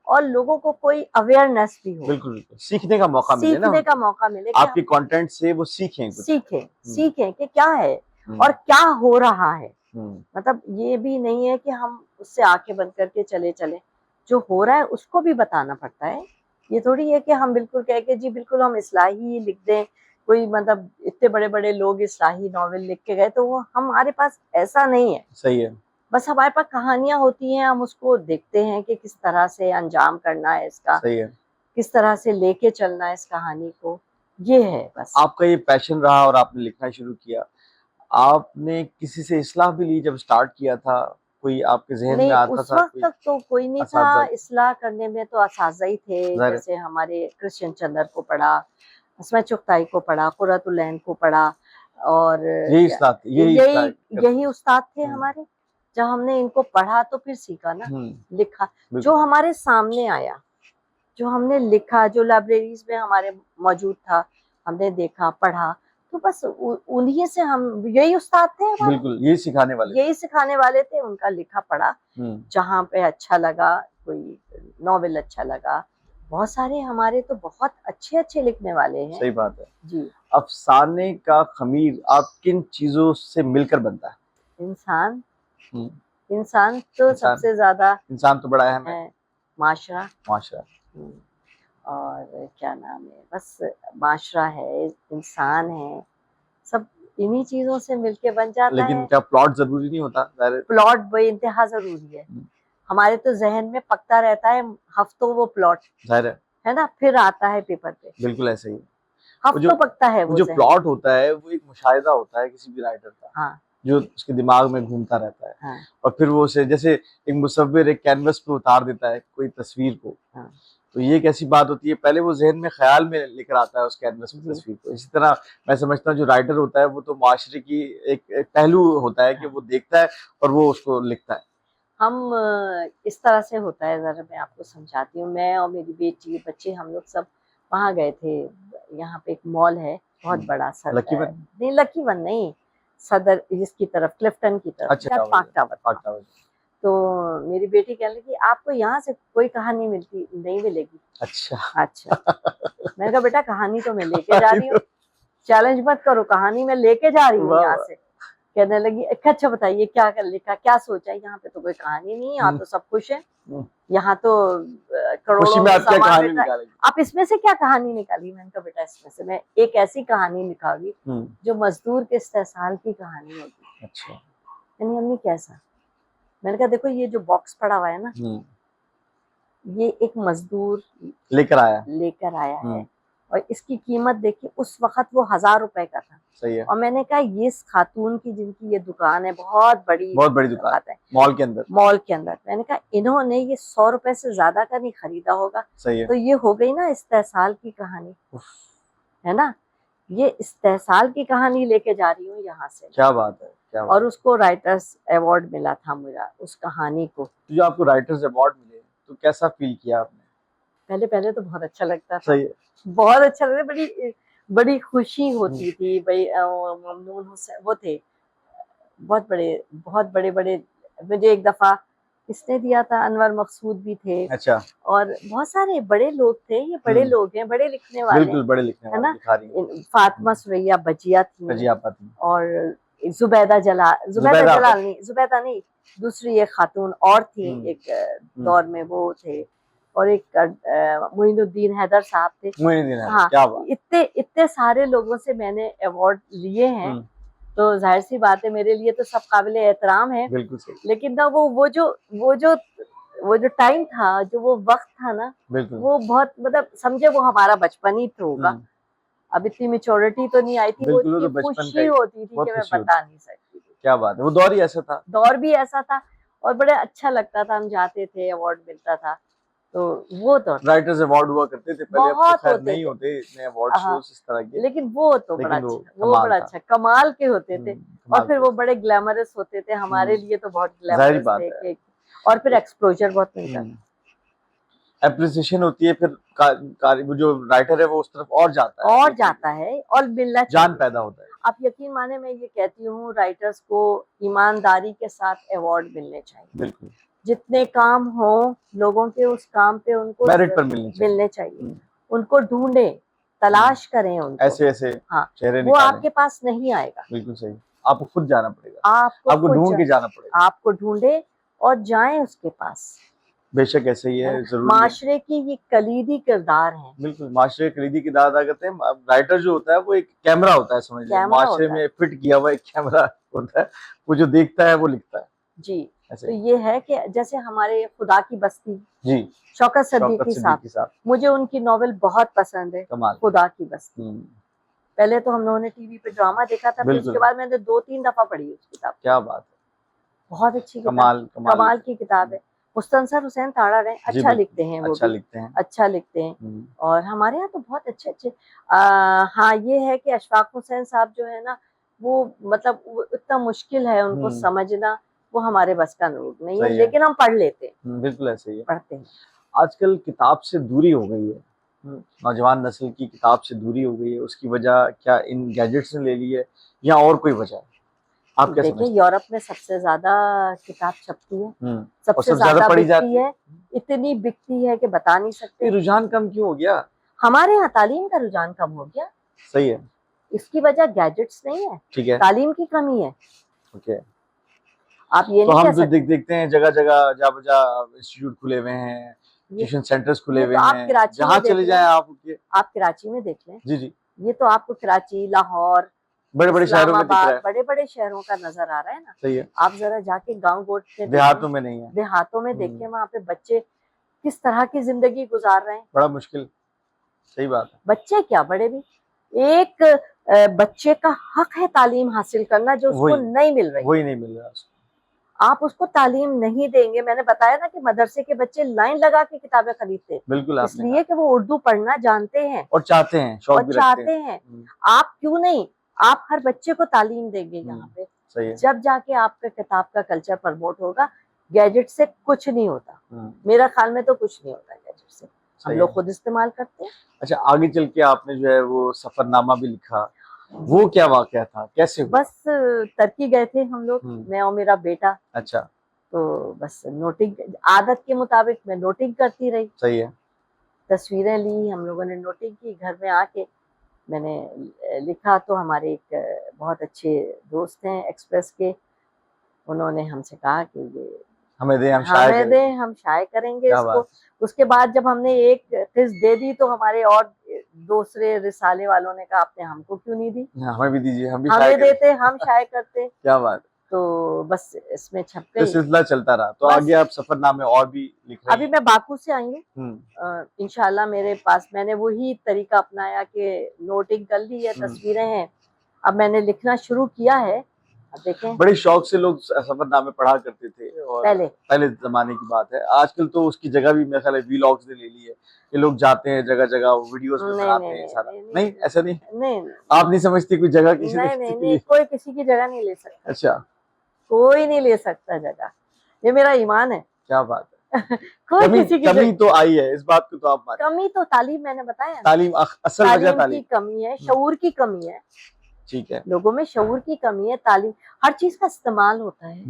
B: और लोगों को कोई अवेयरनेस भी हो।
A: बिल्कुल बिल्कुल, सीखने का मौका मिले ना,
B: सीखने का मौका मिले,
A: आपके कंटेंट से वो सीखें
B: कि क्या है और क्या हो रहा है। मतलब ये भी नहीं है कि हम उससे आंखें बंद करके चले, जो हो रहा है उसको भी बताना पड़ता है। ये थोड़ी है कि हम बिल्कुल कह के जी बिल्कुल हम इस्लाही लिख दें। कोई मतलब इतने बड़े बड़े लोग इस्लाही नॉवेल लिख के गए, तो वो हमारे पास ऐसा नहीं है।
A: सही है, बस
B: हमारे पास कहानियां होती हैं, हम उसको देखते हैं कि किस तरह से अंजाम करना है इसका।
A: सही है,
B: किस तरह से लेके चलना है इस कहानी को, ये है बस।
A: आपका ये पैशन रहा और आपने लिखना शुरू किया। आपने किसी से इस्लाह भी ली जब स्टार्ट किया था? कोई आपके ज़हन में आता था?
B: उस वक्त तक तो कोई नहीं था। इस्लाह करने में तो असातिज़ा ही थे, जैसे हमारे कृष्ण चंद्र को पढ़ा, अस्मा चुगताई को पढ़ा, कुर्रतुल ऐन को पढ़ा, और यही उस्ताद थे हमारे। जब हमने इनको पढ़ा तो फिर सीखा ना, लिखा। जो हमारे सामने आया, जो हमने लिखा, जो लाइब्रेरीज में हमारे मौजूद था, हमने देखा पढ़ा, तो बस उन्हीं से हम, यही उस्ताद थे हमारे,
A: बिल्कुल यही सिखाने वाले
B: थे। उनका लिखा पढ़ा, जहाँ पे अच्छा लगा, कोई नॉवेल अच्छा लगा। बहुत सारे हमारे तो बहुत अच्छे लिखने वाले हैं।
A: सही बात है
B: जी।
A: अफसाने का खमीर आप किन चीजों से मिलकर बनता है?
B: इंसान तो सबसे ज्यादा,
A: इंसान तो बड़ा अहम है।
B: माशरा और क्या नाम है, बस माशरा है, इंसान है, सब इन्हीं चीजों से मिलके बन जाता है।
A: लेकिन क्या प्लॉट जरूरी नहीं होता?
B: प्लॉट बेइंतहा जरूरी है। हमारे तो जहन में पकता रहता है हफ्तों वो प्लॉट, है ना, फिर आता है पेपर पे।
A: बिल्कुल ऐसे ही।
B: हफ्तों पकता है
A: वो
B: वो
A: जो
B: ज़हन।
A: प्लॉट होता है वो एक मुशाहिदा होता है किसी भी राइटर का,
B: हाँ,
A: जो उसके दिमाग में घूमता रहता है,
B: हाँ,
A: और फिर वो उसे जैसे एक मुसव्विर एक कैनवस पे उतार देता है कोई तस्वीर को,
B: हाँ।
A: तो ये एक ऐसी बात होती है, पहले वो ज़हन में ख़्याल में लेकर आता है उस कैनवस पे
B: जी,
A: तस्वीर को। इसी तरह मैं समझता हूँ जो राइटर होता है वो तो माशरे की एक पहलू होता है कि
B: हाँ।
A: वो देखता है और वो उसको लिखता है।
B: हम इस तरह से होता है, ज़रा मैं आपको समझाती हूँ। मैं और मेरी बेटी, बच्चे, हम लोग सब वहाँ गए थे। यहाँ पे एक मॉल है, बहुत बड़ा
A: लकी वन?
B: नहीं, लकी वन नहीं, सदर इसकी तरफ, क्लिफ्टन की तरफ,
A: अच्छा,
B: या पार्क टावर
A: पाक
B: था।
A: टावर।
B: तो मेरी बेटी कहने लगी, आपको यहाँ से कोई कहानी नहीं मिलेगी।
A: अच्छा।
B: अच्छा, मैंने कहा बेटा कहानी तो मैं लेके जा
A: कहानी
B: रही हूँ,
A: तो
B: चैलेंज मत करो, कहानी मैं लेके जा रही हूँ
A: वाह,
B: यहाँ
A: वाह!
B: से। कहने लगी, अच्छा बताइए क्या कर लिखा, क्या सोचा है? यहाँ पे तो कोई कहानी नहीं है, यहाँ
A: हुँ,
B: तो सब कुछ है,
A: हुँ।
B: यहाँ तो
A: खुशी
B: करोड़ों
A: में
B: में
A: आप क्या
B: सामान
A: कहानी
B: बेचा है।
A: निकालेंगे?
B: आप इसमें से क्या कहानी निकाली? मैंने कहा बेटा इसमें से मैं एक ऐसी कहानी निकाली
A: हुँ,
B: जो मजदूर के इस्तेसाल की कहानी होगी।
A: अच्छा।
B: यानी हमने कैसा? मैंने कहा देखो ये जो बॉक्स पड़ा हुआ है ना,
A: हुँ,
B: ये एक मजदूर
A: लेकर आया।
B: लेकर आया है,
A: हुँ,
B: और इसकी कीमत देखिए, उस वक्त वो 1000 रुपए का था।
A: सही है।
B: और मैंने कहा ये इस खातून की, जिनकी ये दुकान है, बहुत बड़ी
A: बहुत बड़ी दुकान,
B: बात है,
A: मॉल के अंदर।
B: मॉल के अंदर, मैंने कहा इन्होंने ये 100 रुपए से ज्यादा का नहीं खरीदा होगा।
A: सही है।
B: तो ये हो गई ना इस्तेसाल की कहानी,
A: उफ़,
B: है ना? ये इस्तेसाल की कहानी लेके जा रही हूँ यहाँ से।
A: क्या बात है, क्या बात
B: और
A: है।
B: उसको राइटर्स अवार्ड मिला था मेरा, उस कहानी को।
A: तो जो आपको राइटर्स अवार्ड मिले, तो कैसा फ़ील किया आपने?
B: पहले पहले तो बहुत अच्छा लगता था,
A: सही है।
B: बहुत अच्छा लगता, बड़ी बड़ी खुशी
A: हुँ,
B: होती थी भाई। ममनून हुसैन वो थे, बहुत बड़े बड़े। मुझे एक दफा किसने दिया था, अनवर मकसूद भी थे,
A: अच्छा,
B: और बहुत सारे बड़े लोग थे। ये बड़े
A: हुँ,
B: लोग हैं, बड़े लिखने वाले
A: बिल्कुल
B: हैं,
A: बड़े लिखने
B: है
A: वाले
B: ना?
A: लिखा रही हैं।
B: फातिमा
A: हुँ,
B: सुरैया बजिया थी,
A: रज़िया फ़ातिमा,
B: और जुबैदा
A: ज़ुबैदा आफत।
B: जलाल नहीं, जुबैदा नहीं, दूसरी एक खातून और थी
A: हुँ,
B: एक
A: हुँ,
B: दौर में, वो थे। और एक मोइनुद्दीन हैदर साहब थे।
A: मोइनुद्दीन हैदर,
B: हाँ,
A: क्या बात!
B: इतने इतने सारे लोगों से मैंने अवार्ड लिए हैं,
A: हुँ,
B: तो जाहिर सी बात है मेरे लिए तो सब काबिले एहतराम है।
A: बिल्कुल सही,
B: लेकिन ना वो जो टाइम था, जो वो वक्त था ना,
A: बिल्कुल।
B: वो बहुत, मतलब समझे, वो हमारा बचपन ही तो होगा।
A: हुँ,
B: अब इतनी मैच्योरिटी तो नहीं आई थी, वो
A: बिल्कुल, वो
B: इतनी
A: तो बचपन का
B: खुशी
A: ही
B: होती थी
A: बहुत
B: कि मैं
A: खुशी होती
B: बता
A: है।
B: नहीं सकती थी।
A: क्या बात है, वो दौर ही ऐसा था।
B: दौर भी ऐसा था, और बड़े अच्छा लगता था, हम जाते थे, अवार्ड मिलता था, तो वो दौर था।
A: राइटर्स अवार्ड हुआ करते थे पहले, अब तो
B: बहुत
A: खैर
B: होते
A: नहीं
B: थे।
A: होते इतने अवार्ड
B: हाँ,
A: शोज़ इस तरह के,
B: लेकिन वो तो बड़ा
A: लेकिन वो
B: अच्छा, वो
A: कमाल
B: बड़ा
A: था।
B: अच्छा, कमाल के होते
A: हुँ,
B: थे। और
A: कमाल
B: फिर
A: के।
B: वो बड़े ग्लैमरस होते थे, हमारे
A: हुँ,
B: लिए तो बहुत
A: ज़ाहिर-सी
B: ग्लैमरस
A: बात
B: थे
A: है।
B: कि, और फिर एक्सपोज़र बहुत मिलता था।
A: हुँ, एप्रिसिएशन होती है, फिर वो जो राइटर है वो उस तरफ और जाता है,
B: और
A: एक
B: जाता है, और मिलना
A: जान
B: चाहिए।
A: पैदा होता है।
B: आप यकीन माने, मैं ये कहती हूँ, राइटर्स को ईमानदारी के साथ अवार्ड मिलने चाहिए।
A: बिल्कुल,
B: जितने काम हो लोगों के, उस काम पे उनको
A: मेरिट पर मिलनी चाहिए।
B: मिलने चाहिए।
A: हुँ,
B: उनको ढूंढें,
A: हुँ,
B: तलाश करें उनको।
A: ऐसे-ऐसे
B: हाँ,
A: चेहरे
B: वो
A: निकालें,
B: आपके पास नहीं आएगा,
A: बिल्कुल सही। आपको खुद जाना पड़ेगा,
B: आपको
A: आपको
B: खुद
A: ढूँढ के जाना पड़ेगा।
B: आपको ढूंढे और जाएं उसके पास,
A: बेशक ऐसे ही
B: है ना?
A: है, ज़रूरी है।
B: माशरे की ये कलीदी किरदार है,
A: बिल्कुल, माशरे खरीदी की दाद अदा करते हैं। राइटर जो होता है वो एक कैमरा होता है, समझ लें
B: कैमरा
A: माशरे
B: होता है।
A: में फिट किया हुआ एक कैमरा होता है, वो जो देखता है वो लिखता है,
B: जी,
A: ऐसे
B: तो
A: ही।
B: ये है कि जैसे हमारे खुदा की बस्ती,
A: जी,
B: शौकत
A: शौकत
B: सिद्दीकी साहब,
A: सिद्दीकी साहब,
B: मुझे उनकी नॉवेल बहुत पसंद है,
A: कमाल।
B: खुदा की बस्ती।
A: हुँ,
B: पहले तो हम लोगों ने टीवी पे ड्रामा देखा था, फिर उसके
A: बिल्कुल,
B: बाद मैंने 2-3 दफा पढ़ी उस किताब।
A: क्या बात है।
B: बहुत अच्छी किताब,
A: कमाल, कमाल
B: कमाल
A: लिखे।
B: की किताब है। मुस्तनसर हुसैन ताड़ा रहे,
A: जी,
B: अच्छा
A: बिल्कुल,
B: लिखते हैं वो
A: अच्छा
B: भी,
A: लिखते हैं।
B: अच्छा लिखते हैं।
A: हुँ,
B: और हमारे यहाँ तो बहुत अच्छे-अच्छे, हाँ, ये है कि अशफाक हुसैन साहब जो है ना, वो मतलब वो इतना मुश्किल है उनको
A: हुँ,
B: समझना, वो हमारे बस का नहीं है,
A: सही है।
B: लेकिन हम पढ़ लेते हैं,
A: हुँ, बिल्कुल ऐसे ही है।
B: पढ़ते हैं।
A: आजकल किताब से दूरी हो गई है। नौजवान नस्ल की किताब से दूरी हो गई है, उसकी वजह क्या इन गैजेट्स ने ले ली है या और कोई वजह है? आप क्या
B: देखिए,
A: समझते
B: यूरोप में सबसे ज़्यादा किताब छपती है,
A: हैं? हुँ, और
B: सबसे
A: सबसे ज़्यादा
B: ज़्यादा
A: पढ़ी
B: बिकती
A: जाती है?
B: है, इतनी बिकती है कि बता नहीं
A: ये
B: सकते।
A: रुझान कम क्यों हो गया?
B: हमारे यहाँ तालीम का रुझान कम हो गया,
A: सही है,
B: इसकी वजह गैजेट्स नहीं है,
A: ठीक है,
B: तालीम की कमी है।
A: ओके।
B: आप ये
A: तो
B: नहीं कह
A: हम जो
B: सकते।
A: देखते हैं जगह-जगह, जहाँ-बजह इंस्टीट्यूट खुले हुए हैं,
B: ये
A: ट्यूशन सेंटर्स खुले
B: ये
A: हुए
B: तो आप
A: हैं,
B: कराची
A: जहाँ
B: में देख
A: चले
B: लें,
A: जाएँ आप के
B: आप कराची में देख लें,
A: जी, जी,
B: ये तो आपको कराची, लाहौर,
A: बड़े-बड़े शहरों में दिख रहा
B: इस्लामाबाद,
A: है,
B: बड़े-बड़े शहरों का नज़र आ रहा है ना।
A: सही है,
B: आप ज़रा जाके गाँव गोद में देखें,
A: देहातों में नहीं है।
B: देहातों में देखें,
A: हुँ,
B: वहाँ पे बच्चे किस तरह की ज़िंदगी गुज़ार रहे हैं।
A: बड़ा मुश्किल, सही बात है।
B: बच्चे क्या, बड़े भी। एक बच्चे का हक है तालीम हासिल करना जो उसको
A: वही
B: नहीं मिल रही।
A: वही नहीं मिल रहा उसको।
B: आप उसको तालीम नहीं देंगे, मैंने बताया ना कि मदरसे के बच्चे लाइन लगा के किताबें खरीदते हैं,
A: बिल्कुल आपने
B: इसलिए कि वो उर्दू पढ़ना जानते हैं
A: और चाहते हैं, शौक
B: और
A: भी रखते
B: चाहते
A: हैं।
B: हैं। आप क्यों नहीं, आप हर बच्चे को तालीम देंगे यहाँ पे,
A: सही है।
B: जब जाके आपका किताब का कल्चर प्रमोट होगा। गैजेट से कुछ नहीं होता, मेरा ख्याल में तो कुछ नहीं होता गैजेट से, हम लोग खुद इस्तेमाल करते हैं।
A: अच्छा, आगे चल के आपने जो है वो सफरनामा भी लिखा, वो क्या वाकया था, कैसे हुआ?
B: बस टर्की गए थे हम लोग, मैं और मेरा बेटा।
A: अच्छा।
B: तो बस नोटिंग, आदत के मुताबिक मैं नोटिंग करती रही।
A: सही है।
B: तस्वीरें ली, हम लोगों ने नोटिंग की, घर में आके मैंने लिखा। तो हमारे एक बहुत अच्छे दोस्त हैं एक्सप्रेस के, उन्होंने हमसे कहा कि ये
A: हमें दें, हम
B: शाये करेंगे इसको। उसके बाद जब हमने एक किस्त दे दी तो हमारे और दूसरे रिसाले वालों ने कहा आपने हमको क्यों नहीं दी,
A: हमें भी दीजिए, हम भी
B: हमें देते, हम शाये करते।
A: क्या बात।
B: तो बस इसमें छप
A: तो
B: गई।
A: सिलसिला चलता रहा, तो आगे आप सफरनामे और भी लिख रहे हैं?
B: अभी मैं बाकू से आई हूँ, इंशाल्लाह मेरे पास मैंने वही तरीका अपनाया कि नोटिंग कर ली है, तस्वीरें हैं, अब मैंने लिखना शुरू किया है। अब देखें,
A: बड़े शौक से लोग सफरनामे पढ़ा करते थे और पहले जमाने की बात है। आजकल तो उसकी जगह भी मेरे ख्याल है वीलॉग्स ने ले ली है कि लोग जाते हैं जगह जगह वीडियोस में बनाते हैं सारा। नहीं, ऐसा नहीं, आप नहीं समझती कोई जगह किसी
B: नहीं, कोई किसी की जगह नहीं ले सकता।
A: अच्छा,
B: कोई नहीं ले सकता जगह, ये मेरा ईमान है।
A: क्या बात है।
B: कोई किसी की
A: कमी तो आई है, इस बात को तो आप मानिए।
B: कमी तो तालीम, मैंने बताया,
A: तालीम असल वजह तालीम
B: की कमी है, शऊर की कमी है।
A: ठीक है,
B: लोगों में शऊर की कमी है। तालीम, हर चीज का इस्तेमाल होता है,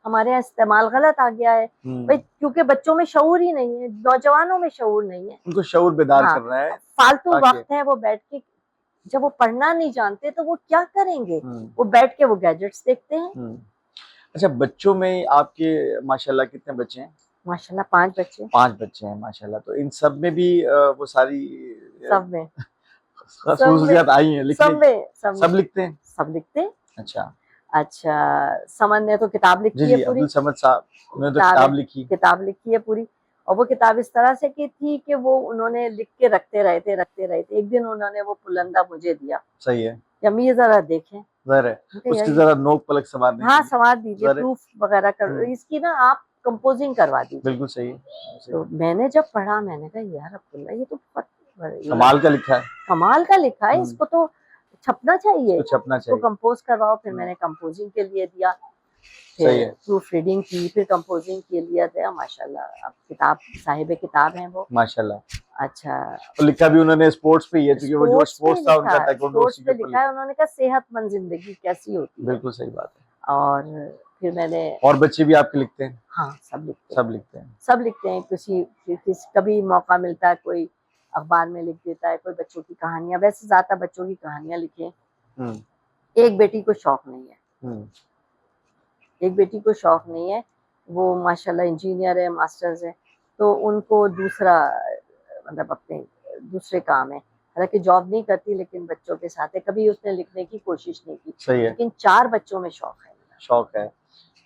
B: हमारे यहाँ इस्तेमाल गलत आ गया है भाई, क्योंकि बच्चों में शऊर ही नहीं है, नौजवानों में शऊर नहीं है,
A: उनको शऊर बेदार करना है।
B: फालतू वक्त है, वो बैठ के, जब वो पढ़ना नहीं जानते तो वो क्या करेंगे, वो बैठ के वो गैजेट्स देखते हैं।
A: अच्छा, बच्चों में आपके माशाल्लाह कितने बच्चे हैं?
B: माशाल्लाह 5 बच्चे।
A: 5 बच्चे हैं माशाल्लाह। तो इन सब में भी वो सारी
B: सब में
A: खसूसियात आई हैं लिखने?
B: सब
A: लिखते हैं?
B: सब लिखते हैं।
A: अच्छा,
B: समन ने तो किताब लिखी है पूरी।
A: अब्दुल समद साहब ने तो किताब लिखी
B: है पूरी, और वो किताब इस तरह से की थी कि वो उन्होंने लिख के रखते रहे थे। एक दिन उन्होंने वो पुलंदा मुझे दिया।
A: सही है,
B: अम्मी ये जरा देखें,
A: उसकी जरा नोक पलक संवार दीजिए।
B: हाँ, संवार दीजिए, प्रूफ वगैरह कर, इसकी ना आप कंपोजिंग करवा दीजिए।
A: बिल्कुल सही है।
B: तो मैंने जब पढ़ा, मैंने कहा यार अब्दुल्ला ये तो बहुत
A: कमाल का लिखा है,
B: इसको तो छपना चाहिए,
A: इसको
B: कंपोज करवाओ। फिर मैंने कंपोजिंग के लिए दिया, फिर प्रूफ रीडिंग की, फिर कंपोजिंग के लिए दिया। माशाल्लाह अब किताब, साहिब किताब हैं वो माशाल्लाह। अच्छा,
A: तो लिखा भी उन्होंने स्पोर्ट्स पे ही है, क्योंकि वो जो स्पोर्ट्स था उनका ताइक्वांडो
B: पे लिखा है। उन्होंने कहा सेहतमंद जिंदगी कैसी होती है।
A: बिल्कुल सही बात है।
B: और फिर मैंने,
A: और बच्चे भी आपके लिखते हैं?
B: हाँ, सब लिखते हैं। किसी कभी मौका मिलता है, कोई अखबार में लिख देता है, कोई बच्चों की कहानियां, वैसे ज्यादा बच्चों की कहानियां लिखे। एक बेटी को शौक नहीं है, वो माशाल्लाह इंजीनियर है, मास्टर्स है, तो उनको दूसरा, मतलब अपने दूसरे काम है, हालांकि जॉब नहीं करती, लेकिन बच्चों के साथ है। कभी उसने लिखने की कोशिश नहीं की।
A: सही है।
B: लेकिन 4 बच्चों में शौक है।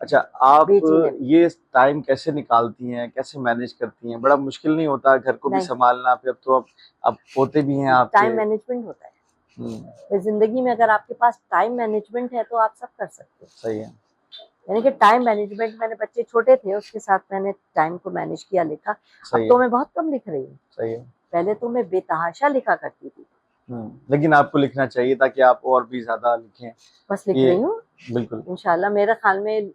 A: अच्छा, आप ये टाइम कैसे निकालती हैं, कैसे मैनेज करती हैं? बड़ा मुश्किल नहीं होता घर को भी संभालना? फिर तो अब पोते भी हैं आपके।
B: टाइम मैनेजमेंट होता है जिंदगी में, अगर आपके पास टाइम मैनेजमेंट है तो आप सब कर सकते हैं।
A: सही है।
B: यानी कि टाइम मैनेजमेंट, मैंने बच्चे छोटे थे उसके साथ मैंने टाइम को मैनेज किया, लिखा। अब तो मैं बहुत कम लिख रही हूँ।
A: सही है।
B: पहले तो मैं बेतहाशा लिखा करती थी।
A: लेकिन आपको लिखना चाहिए ताकि आप और भी ज्यादा लिखें।
B: बस लिख रही हूँ, बिल्कुल इंशाल्लाह। मेरे ख्याल में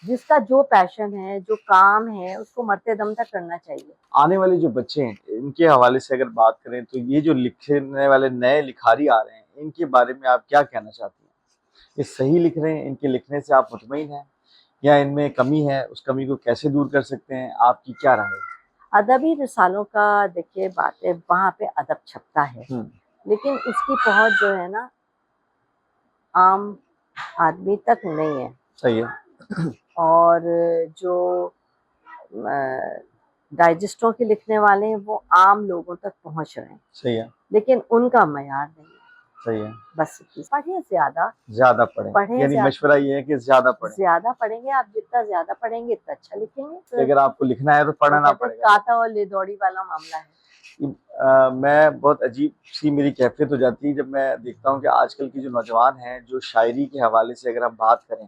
B: जिसका जो पैशन है, जो काम है, उसको मरते दम तक करना चाहिए।
A: आने वाले जो बच्चे हैं, इनके हवाले से अगर बात करें तो ये जो लिखने वाले नए लिखारी आ रहे हैं, इनके बारे में आप क्या कहना चाहती हैं? ये सही लिख रहे हैं? इनके लिखने से आप मुतमईन हैं या इनमें कमी है? उस कमी को कैसे दूर कर सकते हैं? आपकी क्या राय है?
B: अदबी रिसालों का देखिए बात है, वहाँ पे अदब छपता है, लेकिन उसकी पहुंच जो है ना आम आदमी तक नहीं है।
A: सही है।
B: और जो डाइजेस्टों के लिखने वाले हैं वो आम लोगों तक पहुंच रहे हैं।
A: सही है।
B: लेकिन उनका मयार नहीं है।
A: सही है।
B: बस पढ़िए,
A: ज्यादा पढ़ें, यानी मशवरा ये है कि ज्यादा
B: पढ़ेंगे। आप जितना ज्यादा पढ़ेंगे इतना अच्छा लिखेंगे।
A: अगर आपको लिखना है तो पढ़ना पड़ेगा।
B: काटा और लेदौड़ी वाला मामला है।
A: मैं बहुत अजीब सी मेरी कैफियत हो जाती है जब मैं देखता हूँ कि आजकल की जो नौजवान हैं, जो शायरी के हवाले से अगर हम बात करें,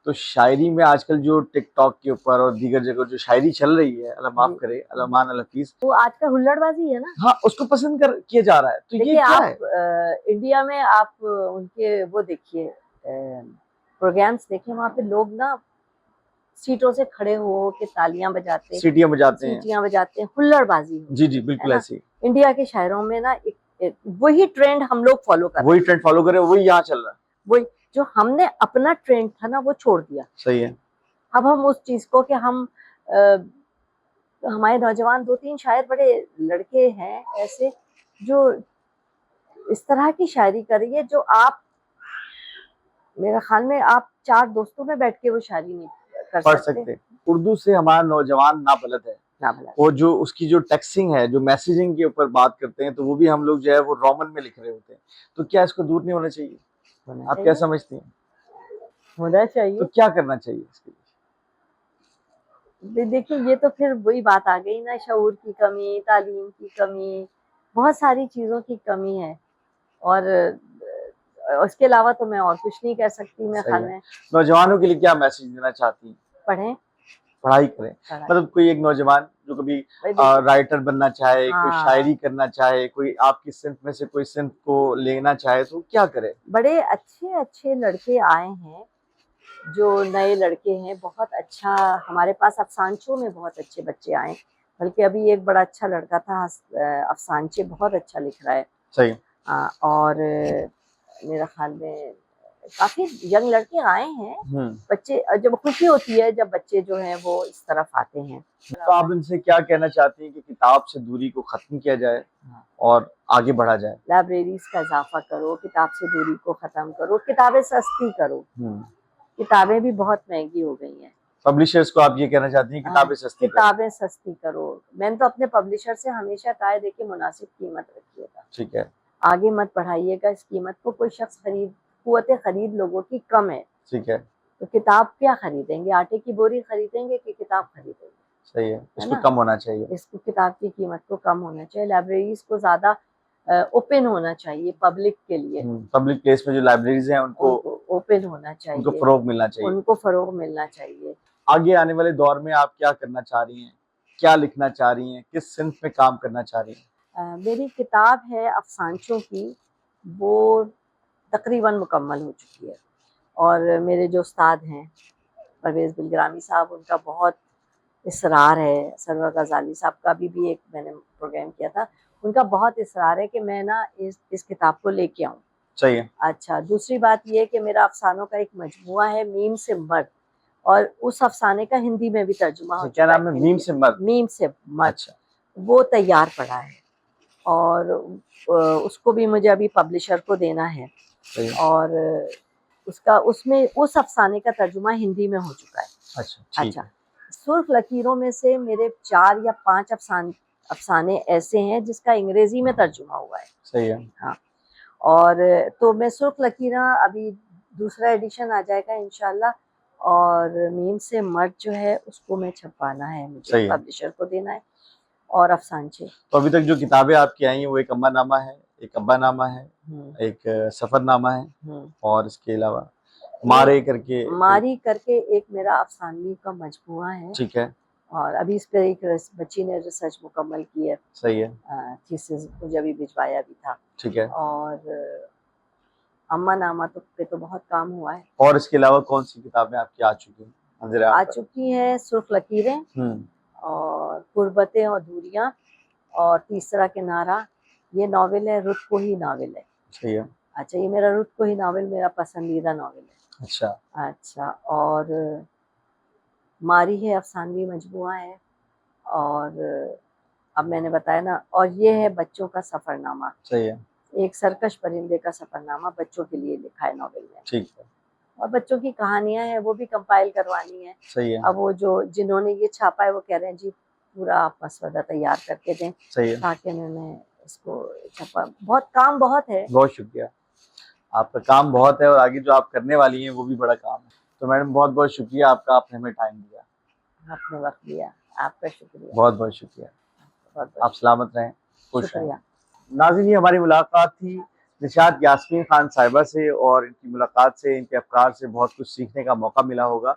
A: तो शायरी में आजकल जो टिकटॉक के ऊपर और दीगर जगह जो शायरी चल रही है, अल्लाह माफ़
B: जी,
A: करे, अल्लाह मान अल हफ़ीज़,
B: वो आज का हुल्लड़बाजी है ना।
A: हाँ, उसको पसंद कर किया जा रहा है। तो ये
B: देखिए
A: क्या
B: आप
A: है?
B: इंडिया में आप उनके वो देखिए प्रोग्राम्स देखिए, वहाँ पे लोग ना सीटों से खड़े हो के तालियां बजाते,
A: सीटियाँ बजाते हैं।
B: सीटियां बजाते हैं, हुल्लड़बाजी
A: जी,
B: होती
A: जी,
B: है
A: बिल्कुल
B: ना।
A: ऐसे ही।
B: इंडिया के शायरों में ना एक वही ट्रेंड हम लोग फॉलो कर रहे
A: वही
B: हैं।
A: ट्रेंड फ़ॉलो कर रहे हैं, वही यहाँ चल रहा है।
B: वही जो हमने अपना ट्रेंड था ना वो छोड़ दिया।
A: सही है।
B: अब हम उस चीज को कि हम अ, हमारे नौजवान 2-3 शायर बड़े लड़के हैं ऐसे जो इस तरह की शायरी कर रही है जो आप मेरे ख्याल में आप 4 दोस्तों में बैठ के वो शायरी नहीं कर
A: पढ़
B: सकते।
A: सकते हैं। उर्दू से हमारा नौजवान नाबलद है।
B: ना भला
A: वो जो उसकी जो टेक्स्टिंग है, जो मैसेजिंग के ऊपर बात करते हैं, तो वो भी हम लोग जो है वो रोमन में लिख रहे होते हैं। तो क्या इसको दूर नहीं होना चाहिए?
B: होना
A: आप क्या
B: चाहिए,
A: समझती हैं?
B: होना
A: तो
B: चाहिए।
A: क्या करना चाहिए इसके लिए?
B: देखिए ये तो फिर वही बात आ गई ना, शऊर की कमी, तालीम की कमी, बहुत सारी चीज़ों की कमी है। और उसके अलावा तो मैं और कुछ नहीं कह सकती मेरे
A: सही
B: ख्याल
A: है।
B: में।
A: नौजवानों के लिए क्या मैसेज देना चाहती हैं?
B: पढ़ें,
A: पढ़ाई करें।
B: पढ़ाई
A: मतलब कोई एक नौजवान जो कभी
B: भाई देखिए।
A: राइटर बनना चाहे, कोई
B: हाँ,
A: शायरी करना चाहे, कोई आपकी सिन्फ में से कोई सिन्फ को लेना चाहे, तो क्या करे?
B: बड़े अच्छे-अच्छे लड़के आए हैं, जो नए लड़के हैं, बहुत अच्छा हमारे पास अफसानचों में बहुत अच्छे बच्चे आए। बल्कि अभी एक बड़ा अच्छा लड़का था अफसानचे बहुत अच्छा लिख रहा है।
A: सही।
B: और मेरा ख्याल में काफ़ी यंग लड़के आए हैं।
A: हुँ।
B: बच्चे जब खुशी होती है जब बच्चे जो हैं वो इस तरफ आते हैं।
A: तो आप इनसे क्या कहना चाहती हैं कि किताब से दूरी को ख़त्म किया जाए
B: हाँ,
A: और आगे बढ़ा जाए?
B: लाइब्रेरीज़ का इज़ाफ़ा करो, किताब से दूरी को ख़त्म करो, किताबें सस्ती करो।
A: हुँ।
B: किताबें भी बहुत महँगी हो गई हैं।
A: पब्लिशर्स को आप ये कहना चाहती हैं
B: हाँ,
A: किताबें सस्ती करो।
B: किताबें सस्ती करो। मैंने तो अपने पब्लिशर से हमेशा कहा है देखिए मुनासिब कीमत रखिएगा।
A: ठीक है,
B: आगे मत बढ़ाइएगा इस कीमत को, कोई शख्स क़ुव्वत ख़रीद लोगों की कम है।
A: ठीक है,
B: तो किताब क्या खरीदेंगे? आटे की बोरी खरीदेंगे कि किताब खरीदेंगे?
A: सही है।
B: है
A: इसको
B: ना?
A: कम होना चाहिए।
B: इसको किताब की कीमत को कम होना चाहिए। लाइब्रेरीज़ को ज़्यादा ओपन होना चाहिए पब्लिक के लिए।
A: पब्लिक प्लेस में जो लाइब्रेरीज़ हैं उनको
B: उनको ओपन होना
A: उनको
B: चाहिए,
A: फ़रोग़ मिलना चाहिए।
B: उनको फ़रोग़ मिलना चाहिए।
A: आगे आने वाले दौर में आप क्या करना चाह रही हैं? क्या लिखना चाह रही हैं? किस सिन्फ़ में काम करना चाह रही हैं?
B: मेरी किताब है अफ़सानचों की, वो तक़रीबन मुकम्मल हो चुकी है। और मेरे जो उस्ताद हैं, परवेज़ बिलग्रामी साहब, उनका बहुत इसरार है। सरवर ग़ज़ाली साहब का भी एक मैंने प्रोग्राम किया था। उनका बहुत इसरार है कि मैं ना इस किताब को लेके आऊँ।
A: सही है।
B: अच्छा, दूसरी बात ये है कि मेरा अफ़सानों का एक मजमूआ है मीम से मर्द, और उस अफ़साने का हिंदी में भी तर्जुमा हो
A: अच्छा, क्या
B: चुका
A: नाम
B: है
A: है? मीम
B: हिंदी
A: से मर्द?
B: मीम से मर्द,
A: अच्छा,
B: वो तैयार पड़ा है। और उसको भी मुझे अभी पब्लिशर को देना है।
A: सही है।
B: और उसका उसमें उस अफ़साने का तर्जुमा हिंदी में हो चुका है।
A: अच्छा, ठीक
B: अच्छा,
A: है।
B: सुर्ख़ लकीरों में से मेरे 4 या 5 अफ़साने ऐसे हैं जिसका अंग्रेज़ी में तर्जुमा हुआ है।
A: सही है।
B: हाँ, और तो मैं सुर्ख़ लकीरें अभी दूसरा एडिशन आ जाएगा इंशाअल्लाह। और मीम से मर्द जो है उसको मैं छपवाना है, मुझे
A: सही है।
B: पब्लिशर को देना है। और अफ़सानचे।
A: तो अभी तक जो किताबें आपकी आई हैं वो एक अम्मानामा है, एक अब्बानामा है,
B: हुँ,
A: एक सफ़रनामा है
B: हुँ।
A: और इसके अलावा
B: ये
A: मारे करके कोई
B: मारी करके एक मेरा अफ़सानवी का मजमूआ है।
A: ठीक है,
B: और अभी इस पे एक बच्ची ने रिसर्च मुकम्मल की है।
A: सही है,
B: थीसिस मुझे अभी भिजवाया भी था।
A: ठीक है।
B: और अम्मा नामा पे तो बहुत काम हुआ है।
A: और इसके अलावा कौन-सी किताबें आपकी आ चुकी हैं मंज़िल-ए-आम
B: आ
A: पर?
B: चुकी हैं सुर्ख़ लकीरें,
A: हुँ,
B: और गुर्बतें और दूरियाँ, और तीसरा किनारा। ये नॉवेल है, रुत कोही नॉवेल है।
A: सही है।
B: अच्छा, ये मेरा रुत कोही नॉवेल मेरा पसंदीदा नॉवेल है।
A: अच्छा,
B: अच्छा, और मारी है अफ़सानवी मजमूआ है। और अब मैंने बताया ना, और ये है बच्चों का सफ़रनामा।
A: सही है,
B: एक सरकश परिंदे का सफ़रनामा बच्चों के लिए लिखा है नॉवेल में।
A: ठीक है,
B: और बच्चों की कहानियाँ हैं, वो भी कंपाइल करवानी है।
A: सही है,
B: अब वो जो जिन्होंने ये छापा है वो कह रहे हैं जी पूरा आप मसवदा तैयार करके दें,
A: सही है।
B: ताकि मैं इसको छपा। बहुत काम बहुत है।
A: बहुत शुक्रिया। आपका काम बहुत है और आगे जो आप करने वाली हैं वो भी बड़ा काम है। तो मैडम बहुत-बहुत शुक्रिया आपका, आपने हमें टाइम दिया।
B: आपने वक़्त दिया, आपका शुक्रिया।
A: बहुत-बहुत शुक्रिया।
B: बहुत-बहुत
A: आप सलामत रहें। खुश रहें।
B: शुक्रिया।
A: नाज़रीन, ये हमारी मुलाकात थी निशात यास्मीन खान साहिबा से, और इनकी मुलाकात से, इनके अफ़कार से बहुत कुछ सीखने का मौका मिला होगा।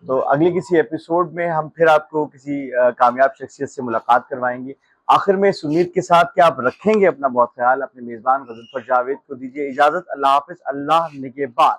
A: तो अगले किसी एपिसोड में हम फिर आपको किसी कामयाब शख्सियत से मुलाकात करवाएंगे। आखिर में इस उम्मीद के साथ कि आप रखेंगे अपना बहुत ख्याल, अपने मेज़बान ग़ज़नफ़र जावेद को दीजिए इजाज़त। अल्लाह हाफ़िज़, अल्लाह निगहबान।